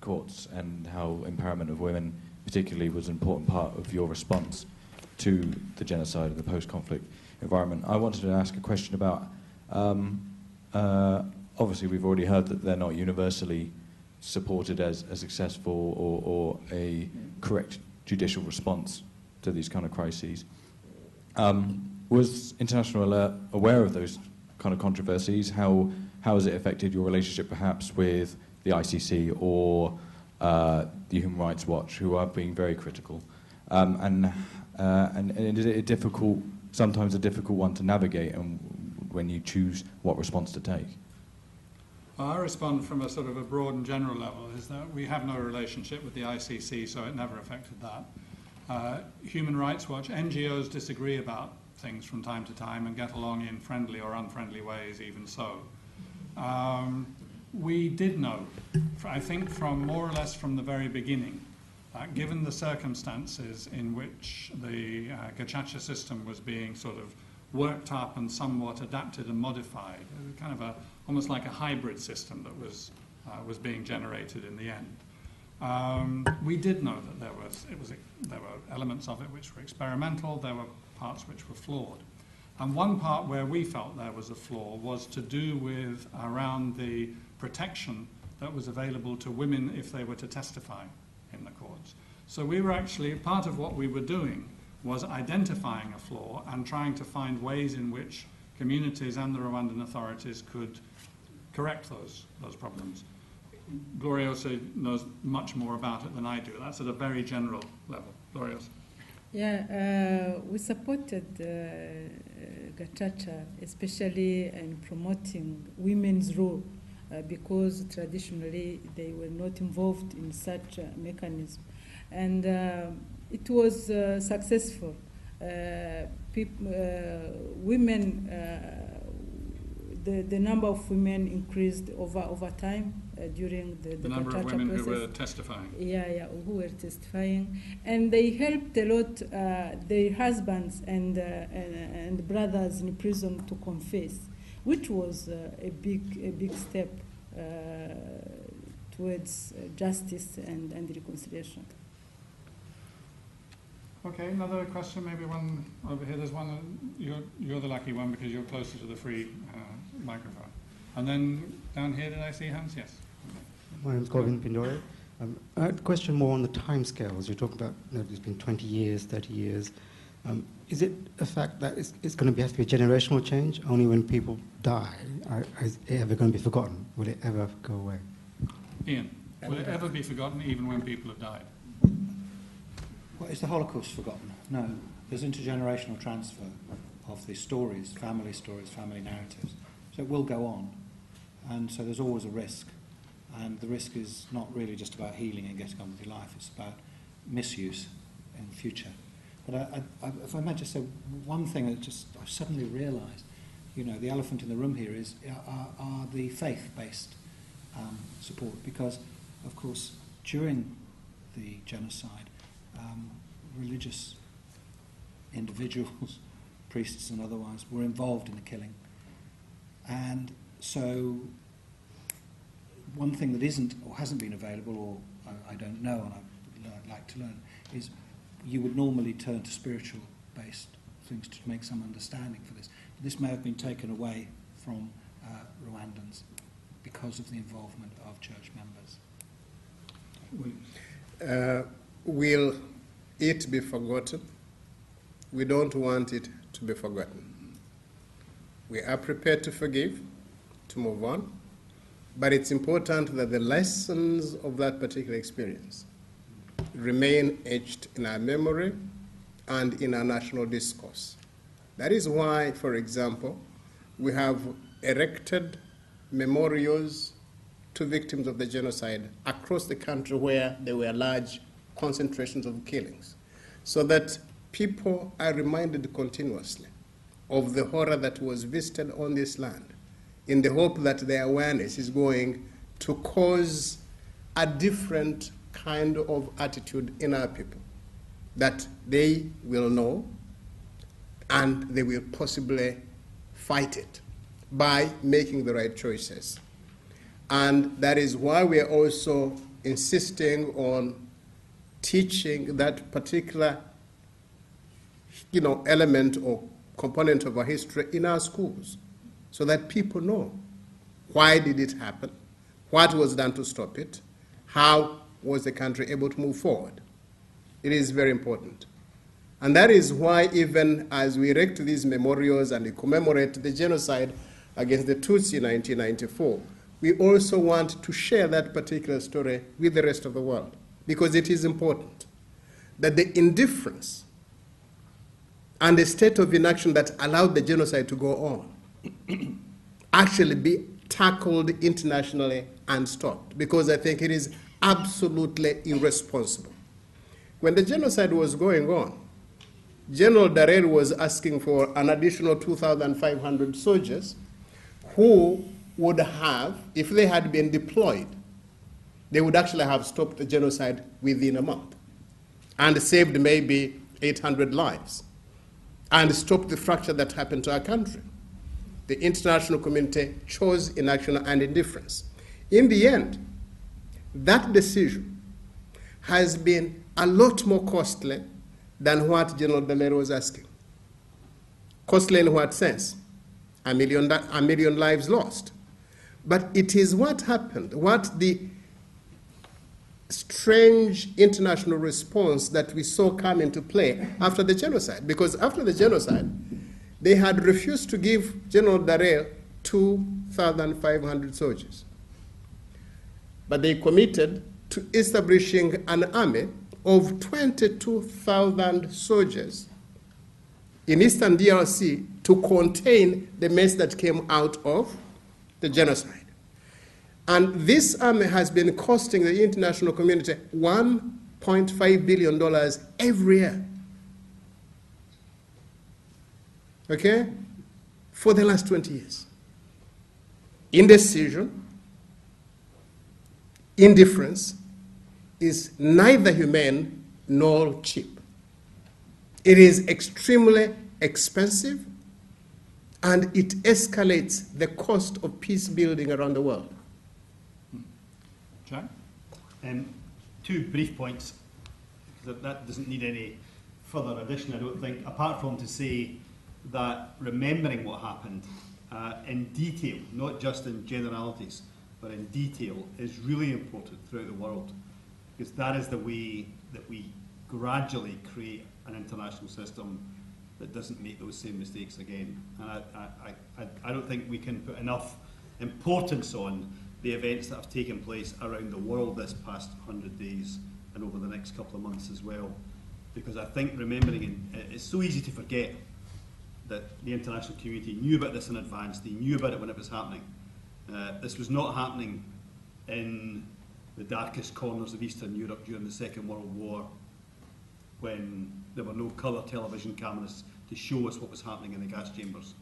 courts and how empowerment of women particularly was an important part of your response to the genocide of the post-conflict environment. I wanted to ask a question about, obviously we've already heard that they're not universally supported as successful or a correct judicial response to these kind of crises. Was International Alert aware of those kind of controversies? How has it affected your relationship perhaps with the ICC or the Human Rights Watch, who are being very critical? And is it sometimes a difficult one to navigate when you choose what response to take? Well, I respond from a sort of a broad and general level, is that we have no relationship with the ICC, so it never affected that. Human Rights Watch, NGOs disagree about things from time to time and get along in friendly or unfriendly ways, even so. We did know, I think from more or less from the very beginning, given the circumstances in which the Gacaca system was being sort of worked up and somewhat adapted and modified, kind of almost like a hybrid system that was being generated in the end. We did know that there were elements of it which were experimental, there were parts which were flawed. And one part where we felt there was a flaw was to do with around the protection that was available to women if they were to testify in the courts. So we were actually, part of what we were doing was identifying a flaw and trying to find ways in which communities and the Rwandan authorities could correct those problems. Gloriosa knows much more about it than I do. That's at a very general level. Gloriosa. Yeah, we supported Gacaca, especially in promoting women's role, because traditionally they were not involved in such a mechanism. And it was successful. Women, the number of women increased over time during the number Gacaca of women process. who were testifying. Yeah, who were testifying, and they helped a lot their husbands and brothers in prison to confess, which was a big step towards justice and reconciliation. Okay, another question, maybe one over here. There's one, you're the lucky one because you're closer to the free microphone. And then down here, did I see hands? Yes. My name's Govin Pindore. I had a question more on the timescales. You're talking about, there's been 20 years, 30 years. Is it a fact that it's going to have to be a generational change? Only when people die is it ever going to be forgotten? Will it ever go away? Ian, will it ever be forgotten even when people have died? Well, is the Holocaust forgotten? No. There's intergenerational transfer of the stories, family narratives. So it will go on. And so there's always a risk. And the risk is not really just about healing and getting on with your life. It's about misuse in the future. But if I might just say one thing that I've suddenly realised, the elephant in the room here are the faith-based support. Because, of course, during the genocide, religious individuals, priests and otherwise, were involved in the killing. And so one thing that isn't or hasn't been available, or I don't know and I'd like to learn, is you would normally turn to spiritual-based things to make some understanding for this. But this may have been taken away from Rwandans because of the involvement of church members. Will it be forgotten? We don't want it to be forgotten. We are prepared to forgive, to move on, but it's important that the lessons of that particular experience remain etched in our memory and in our national discourse. That is why, for example, we have erected memorials to victims of the genocide across the country where there were large concentrations of killings, so that people are reminded continuously of the horror that was visited on this land, in the hope that their awareness is going to cause a different kind of attitude in our people, that they will know and they will possibly fight it by making the right choices. And that is why we are also insisting on teaching that particular element or component of our history in our schools, so that people know why did it happen, what was done to stop it, how was the country able to move forward. It is very important. And that is why even as we erect these memorials and we commemorate the genocide against the Tutsi in 1994, we also want to share that particular story with the rest of the world, because it is important that the indifference and the state of inaction that allowed the genocide to go on actually be tackled internationally and stopped, because I think it is absolutely irresponsible. When the genocide was going on, General Darrell was asking for an additional 2,500 soldiers who would have, if they had been deployed, they would actually have stopped the genocide within a month and saved maybe 800 lives and stopped the fracture that happened to our country. The international community chose inaction and indifference. In the end, that decision has been a lot more costly than what General Dallaire was asking. Costly in what sense? A million lives lost. But it is what happened, what the strange international response that we saw come into play after the genocide. Because after the genocide, they had refused to give General Dallaire 2,500 soldiers. But they committed to establishing an army of 22,000 soldiers in eastern DRC to contain the mess that came out of the genocide. And this army has been costing the international community $1.5 billion every year. Okay? For the last 20 years. Indecision, indifference is neither humane nor cheap. It is extremely expensive, and it escalates the cost of peace building around the world. Jack? Two brief points. That doesn't need any further addition, I don't think, apart from to say that remembering what happened in detail, not just in generalities, but in detail, is really important throughout the world, because that is the way that we gradually create an international system that doesn't make those same mistakes again. And I don't think we can put enough importance on the events that have taken place around the world this past 100 days and over the next couple of months as well. because I think remembering, it's so easy to forget that the international community knew about this in advance. They knew about it when it was happening. This was not happening in the darkest corners of Eastern Europe during the Second World War, when there were no colour television cameras to show us what was happening in the gas chambers.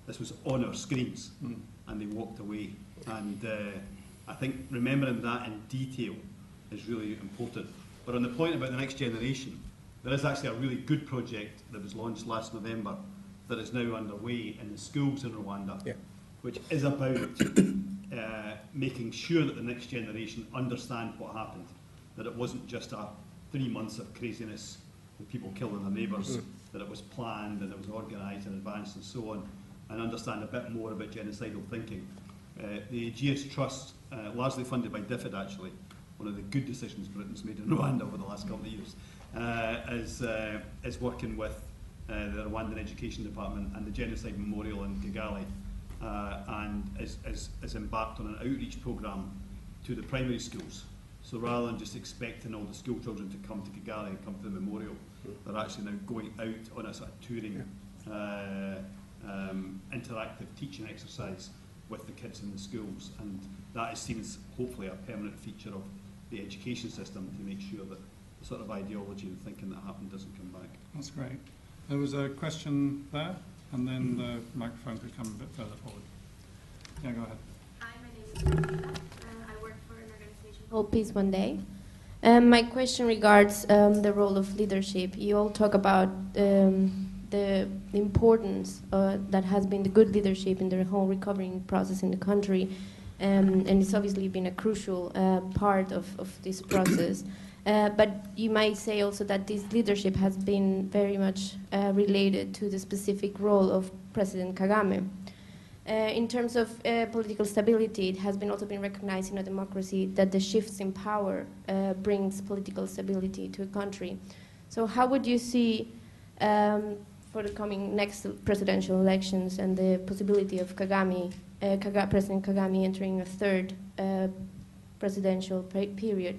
This was on our screens, and they walked away. And I think remembering that in detail is really important. But on the point about the next generation, there is actually a really good project that was launched last November that is now underway in the schools in Rwanda, which is about making sure that the next generation understand what happened, that it wasn't just 3 months of craziness with people killing their neighbours, that it was planned and it was organised in advance and so on, and understand a bit more about genocidal thinking. The Aegeus Trust, largely funded by DFID actually, one of the good decisions Britain's made in Rwanda over the last couple of years, is working with the Rwandan Education Department and the Genocide Memorial in Kigali, and is embarked on an outreach programme to the primary schools. So rather than just expecting all the school children to come to Kigali and come to the memorial, they're actually now going out on a sort of touring, interactive teaching exercise with the kids in the schools, and that is seen as hopefully a permanent feature of the education system to make sure that the sort of ideology and thinking that happened doesn't come back. That's great. There was a question there, and then the microphone could come a bit further forward. Yeah, go ahead. Hi, my name is Gloriosa. I work for an organization called Peace One Day. My question regards the role of leadership. You all talk about the importance that has been the good leadership in the whole recovering process in the country, and it's obviously been a crucial part of this process. But you might say also that this leadership has been very much related to the specific role of President Kagame. In terms of political stability, it has also been recognized in a democracy that the shifts in power brings political stability to a country. So how would you see, for the coming next presidential elections and the possibility of President Kagame entering a third presidential period,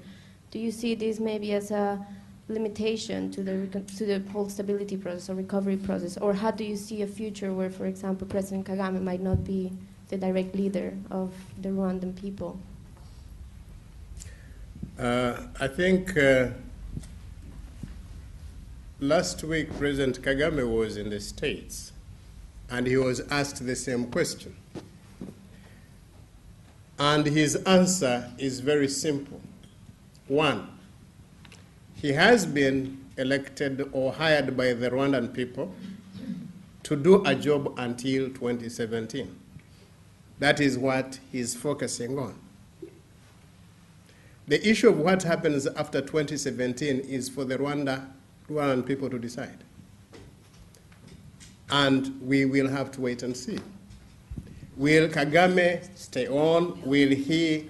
do you see this maybe as a limitation to the whole stability process or recovery process? Or how do you see a future where, for example, President Kagame might not be the direct leader of the Rwandan people? I think last week President Kagame was in the States and he was asked the same question. And his answer is very simple. One, he has been elected or hired by the Rwandan people to do a job until 2017. That is what he's focusing on. The issue of what happens after 2017 is for the Rwandan people to decide. And we will have to wait and see. Will Kagame stay on? Will he,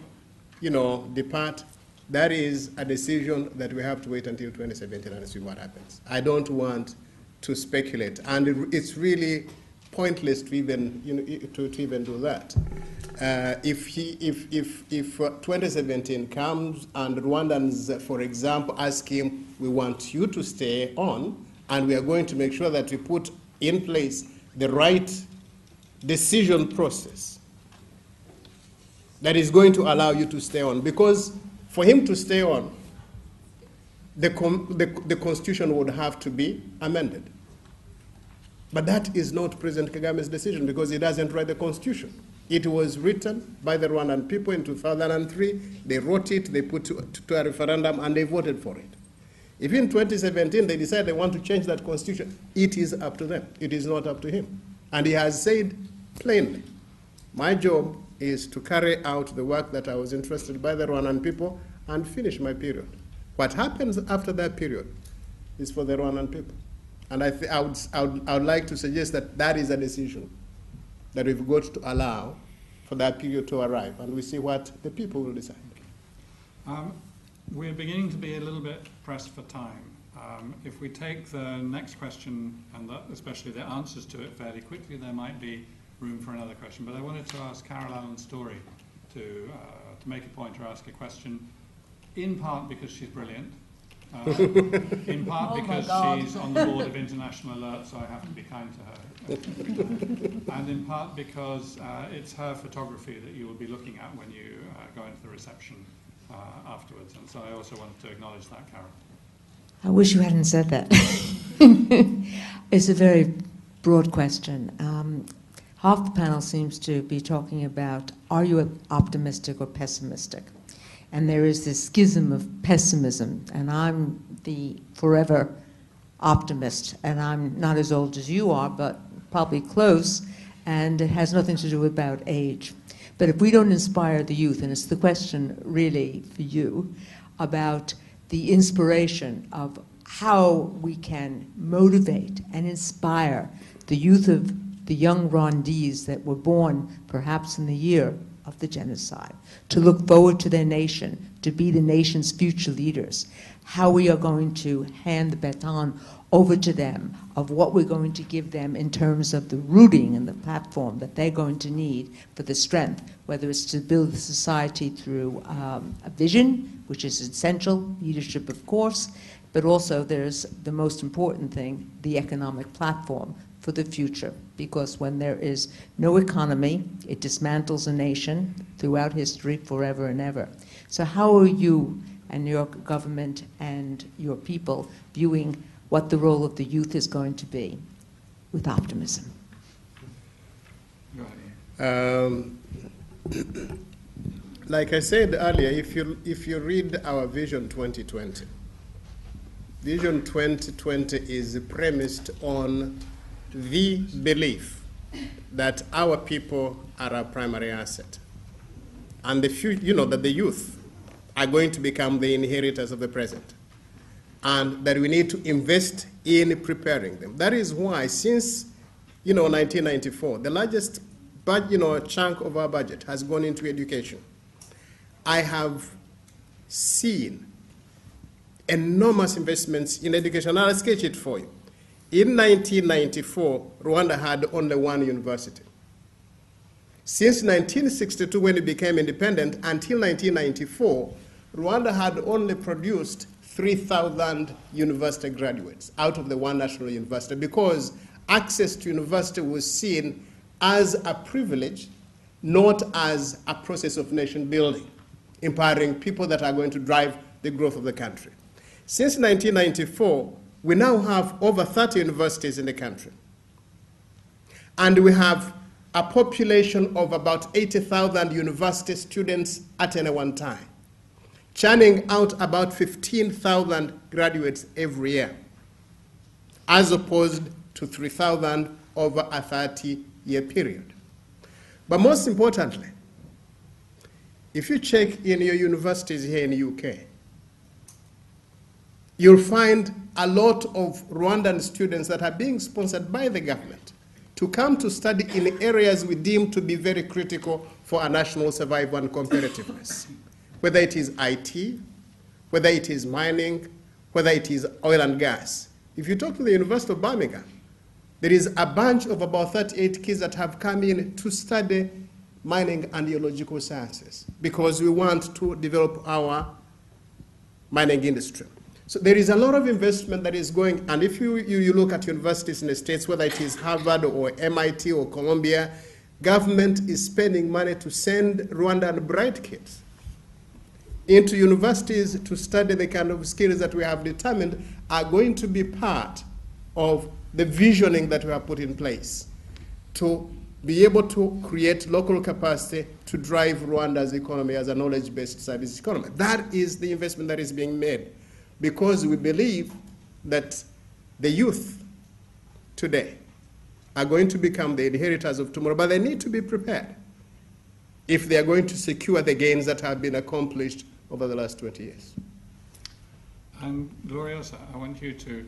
depart? That is a decision that we have to wait until 2017 and see what happens. I don't want to speculate, and it's really pointless to even do that. If 2017 comes and Rwandans, for example, ask him, "We want you to stay on, and we are going to make sure that we put in place the right decision process that is going to allow you to stay on," because for him to stay on, the constitution would have to be amended. But that is not President Kagame's decision because he doesn't write the constitution. It was written by the Rwandan people in 2003. They wrote it, they put it to a referendum, and they voted for it. If in 2017 they decide they want to change that constitution, it is up to them. It is not up to him. And he has said plainly, my job is to carry out the work that I was entrusted by the Rwandan people and finish my period. What happens after that period is for the Rwandan people. And I would like to suggest that that is a decision that we've got to allow for that period to arrive, and we see what the people will decide. We're beginning to be a little bit pressed for time. If we take the next question, and especially the answers to it fairly quickly, there might be room for another question. But I wanted to ask Carol Allen Story to make a point or ask a question, in part because she's brilliant, in part because she's on the board of International Alert, so I have to be kind to her, and in part because it's her photography that you will be looking at when you go into the reception afterwards, and so I also wanted to acknowledge that, Karen. I wish you hadn't said that. It's a very broad question. Half the panel seems to be talking about, are you optimistic or pessimistic? And there is this schism of pessimism, and I'm the forever optimist, and I'm not as old as you are, but probably close, and it has nothing to do about age. But if we don't inspire the youth, and it's the question really for you, about the inspiration of how we can motivate and inspire the youth of the young Rwandese that were born perhaps in the year of the genocide, to look forward to their nation, to be the nation's future leaders, how we are going to hand the baton over to them, of what we're going to give them in terms of the rooting and the platform that they're going to need for the strength, whether it's to build the society through a vision, which is essential, leadership of course, but also there's the most important thing, the economic platform for the future, because when there is no economy, it dismantles a nation throughout history forever and ever. So how are you and your government and your people viewing what the role of the youth is going to be with optimism? Like I said earlier, if you read our Vision 2020, Vision 2020 is premised on the belief that our people are our primary asset, and that the youth are going to become the inheritors of the present, and that we need to invest in preparing them. That is why, since 1994, the largest chunk of our budget has gone into education. I have seen enormous investments in education. I'll sketch it for you. In 1994, Rwanda had only one university. Since 1962, when it became independent, until 1994, Rwanda had only produced 3,000 university graduates out of the one national university, because access to university was seen as a privilege, not as a process of nation building, empowering people that are going to drive the growth of the country. Since 1994, we now have over 30 universities in the country. And we have a population of about 80,000 university students at any one time, churning out about 15,000 graduates every year, as opposed to 3,000 over a 30-year period. But most importantly, if you check in your universities here in the UK, you'll find a lot of Rwandan students that are being sponsored by the government to come to study in areas we deem to be very critical for our national survival and competitiveness, whether it is IT, whether it is mining, whether it is oil and gas. If you talk to the University of Birmingham, there is a bunch of about 38 kids that have come in to study mining and geological sciences, because we want to develop our mining industry. So there is a lot of investment that is going, and if you look at universities in the States, whether it is Harvard or MIT or Columbia, government is spending money to send Rwandan bright kids into universities to study the kind of skills that we have determined are going to be part of the visioning that we have put in place to be able to create local capacity to drive Rwanda's economy as a knowledge-based service economy. That is the investment that is being made, because we believe that the youth today are going to become the inheritors of tomorrow, but they need to be prepared if they are going to secure the gains that have been accomplished over the last 20 years. And Gloriosa, I want you to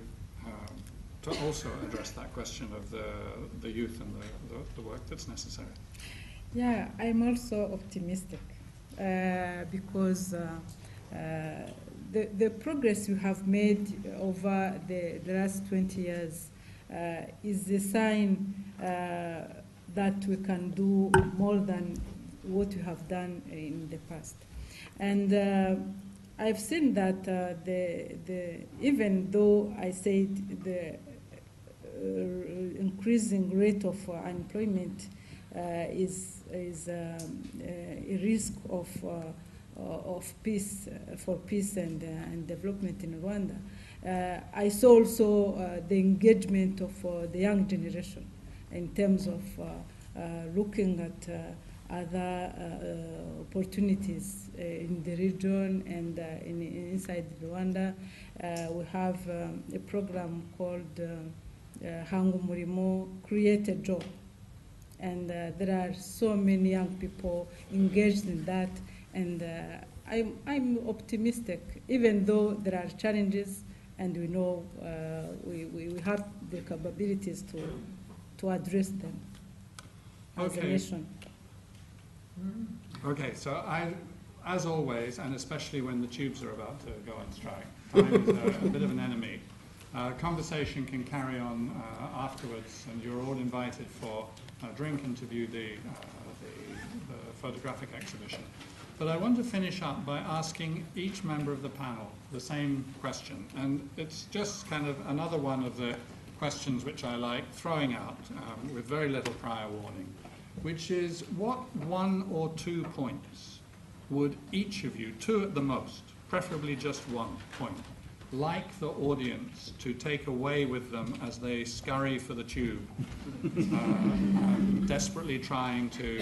also address that question of the youth and the work that's necessary. Yeah, I'm also optimistic because the progress we have made over the last 20 years is a sign that we can do more than what we have done in the past. And I've seen that even though I said the increasing rate of unemployment is a risk of peace for peace and development in Rwanda. I saw also the engagement of the young generation in terms of looking at other opportunities in the region and inside Rwanda. We have a program called Hanga Umurimo, Create a Job. And there are so many young people engaged in that. And I'm optimistic, even though there are challenges, and we know we have the capabilities to address them as a nation. Okay, so as always, and especially when the tubes are about to go on strike, time is a bit of an enemy. Conversation can carry on afterwards, and you're all invited for a drink and to view the photographic exhibition. But I want to finish up by asking each member of the panel the same question, and it's just kind of another one of the questions which I like throwing out with very little prior warning, which is what 1 or 2 points would each of you, 2 at the most, preferably just 1 point, like the audience to take away with them as they scurry for the tube, desperately trying to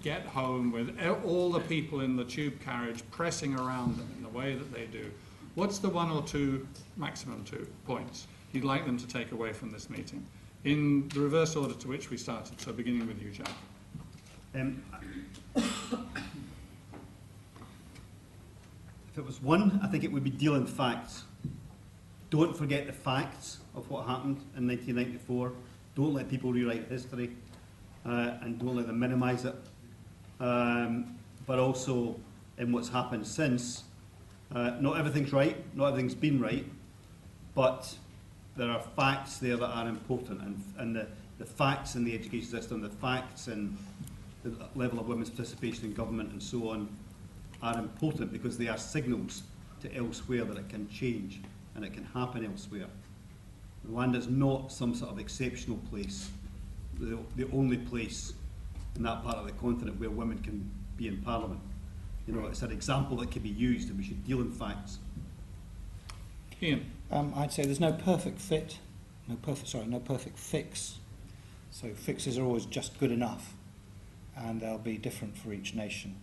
get home with all the people in the tube carriage pressing around them in the way that they do. What's the 1 or 2, maximum 2 points you'd like them to take away from this meeting? In the reverse order to which we started, so beginning with you, Jack. If it was 1, I think it would be dealing facts. Don't forget the facts of what happened in 1994. Don't let people rewrite history, and don't let them minimise it. But also, in what's happened since, not everything's right, not everything's been right, but there are facts there that are important, and the facts in the education system, the facts in the level of women's participation in government and so on are important because they are signals to elsewhere that it can change and it can happen elsewhere. Rwanda is not some sort of exceptional place, the only place in that part of the continent where women can be in Parliament. You know, it's an example that can be used, and we should deal in facts. Ian? I'd say there's no perfect fit, no perfect fix. So fixes are always just good enough, and they'll be different for each nation.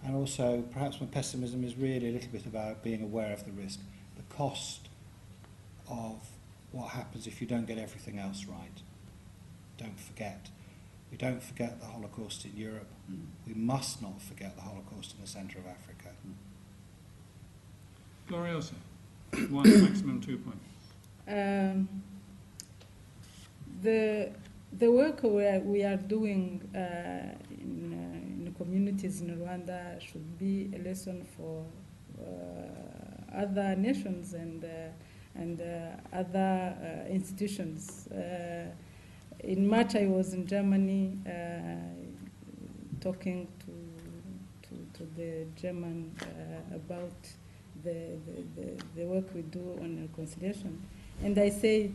And also, perhaps my pessimism is really a little bit about being aware of the risk, the cost of what happens if you don't get everything else right. Don't forget. We don't forget the Holocaust in Europe. We must not forget the Holocaust in the centre of Africa. Gloriosa, 1, maximum 2 points. The work we are doing in communities in Rwanda should be a lesson for other nations and other institutions. In March, I was in Germany talking to the German about the work we do on reconciliation. And I said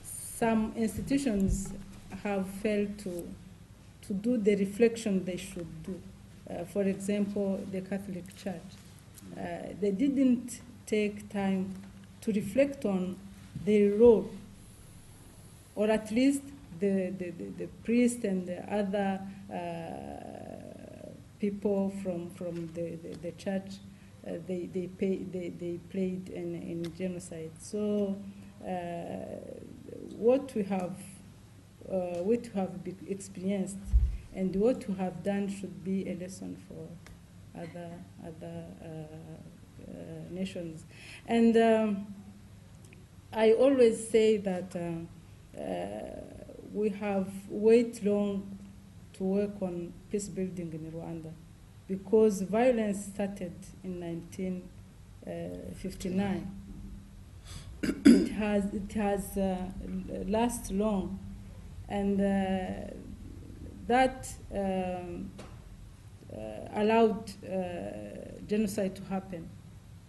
some institutions have failed to do the reflection they should do. For example, the Catholic Church. They didn't take time to reflect on their role, or at least the priest and the other people from the church, they played in genocide. So what we have experienced and what we have done should be a lesson for other nations. And I always say that we have waited long to work on peace building in Rwanda because violence started in 1959. It has lasted long, and that allowed genocide to happen.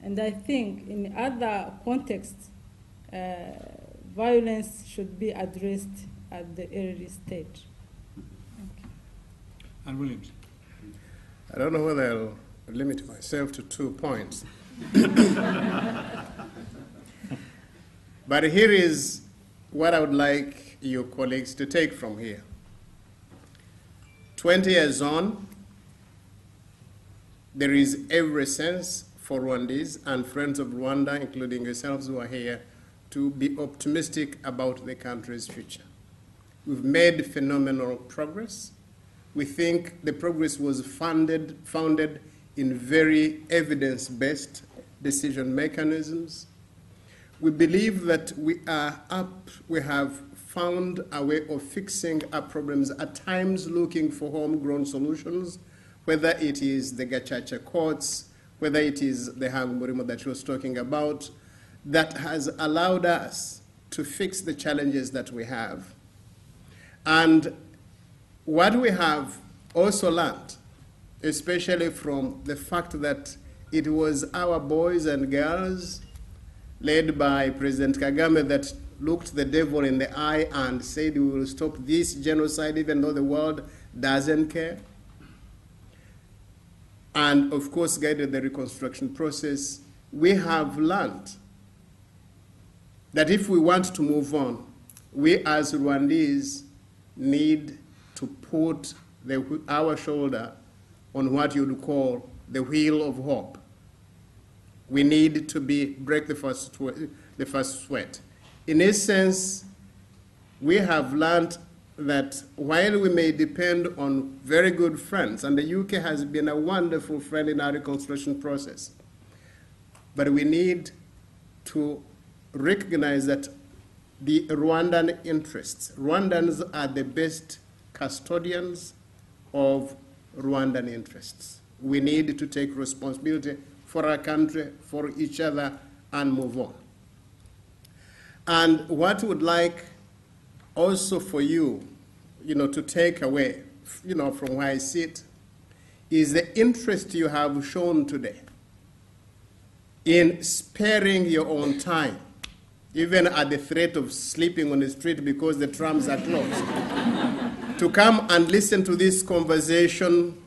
And I think in other contexts, violence should be addressed at the early stage. Thank you. And Williams. I don't know whether I'll limit myself to 2 points. But here is what I would like your colleagues to take from here. 20 years on, there is every sense for Rwandese and friends of Rwanda, including yourselves who are here, to be optimistic about the country's future. We've made phenomenal progress. We think the progress was founded in very evidence-based decision mechanisms. We believe that we have found a way of fixing our problems, at times looking for homegrown solutions, whether it is the Gacaca courts, whether it is the Hangumurimo that she was talking about, that has allowed us to fix the challenges that we have. And what we have also learned, especially from the fact that it was our boys and girls led by President Kagame that looked the devil in the eye and said we will stop this genocide even though the world doesn't care. And of course guided the reconstruction process. We have learned that if we want to move on, we as Rwandese need to put our shoulder on what you would call the wheel of hope. We need to break the first sweat. In essence, we have learned that while we may depend on very good friends, and the UK has been a wonderful friend in our reconstruction process, but we need to recognize that the Rwandan interests, Rwandans are the best custodians of Rwandan interests. We need to take responsibility for our country, for each other, and move on. And what would like also for you, to take away, from where I sit, is the interest you have shown today in sparing your own time, even at the threat of sleeping on the street because the trams are closed, to come and listen to this conversation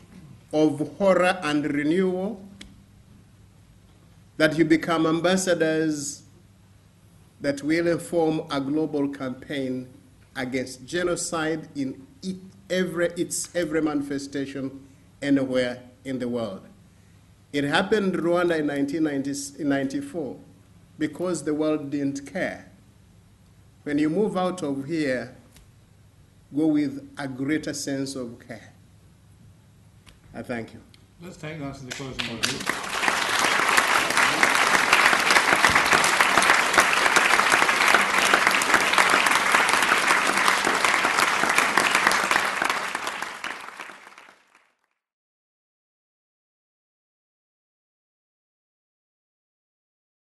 of horror and renewal, that you become ambassadors that will inform a global campaign against genocide in its every manifestation anywhere in the world. It happened in Rwanda in 1994 because the world didn't care. When you move out of here, go with a greater sense of care. I thank you. Let's take that as the closing word.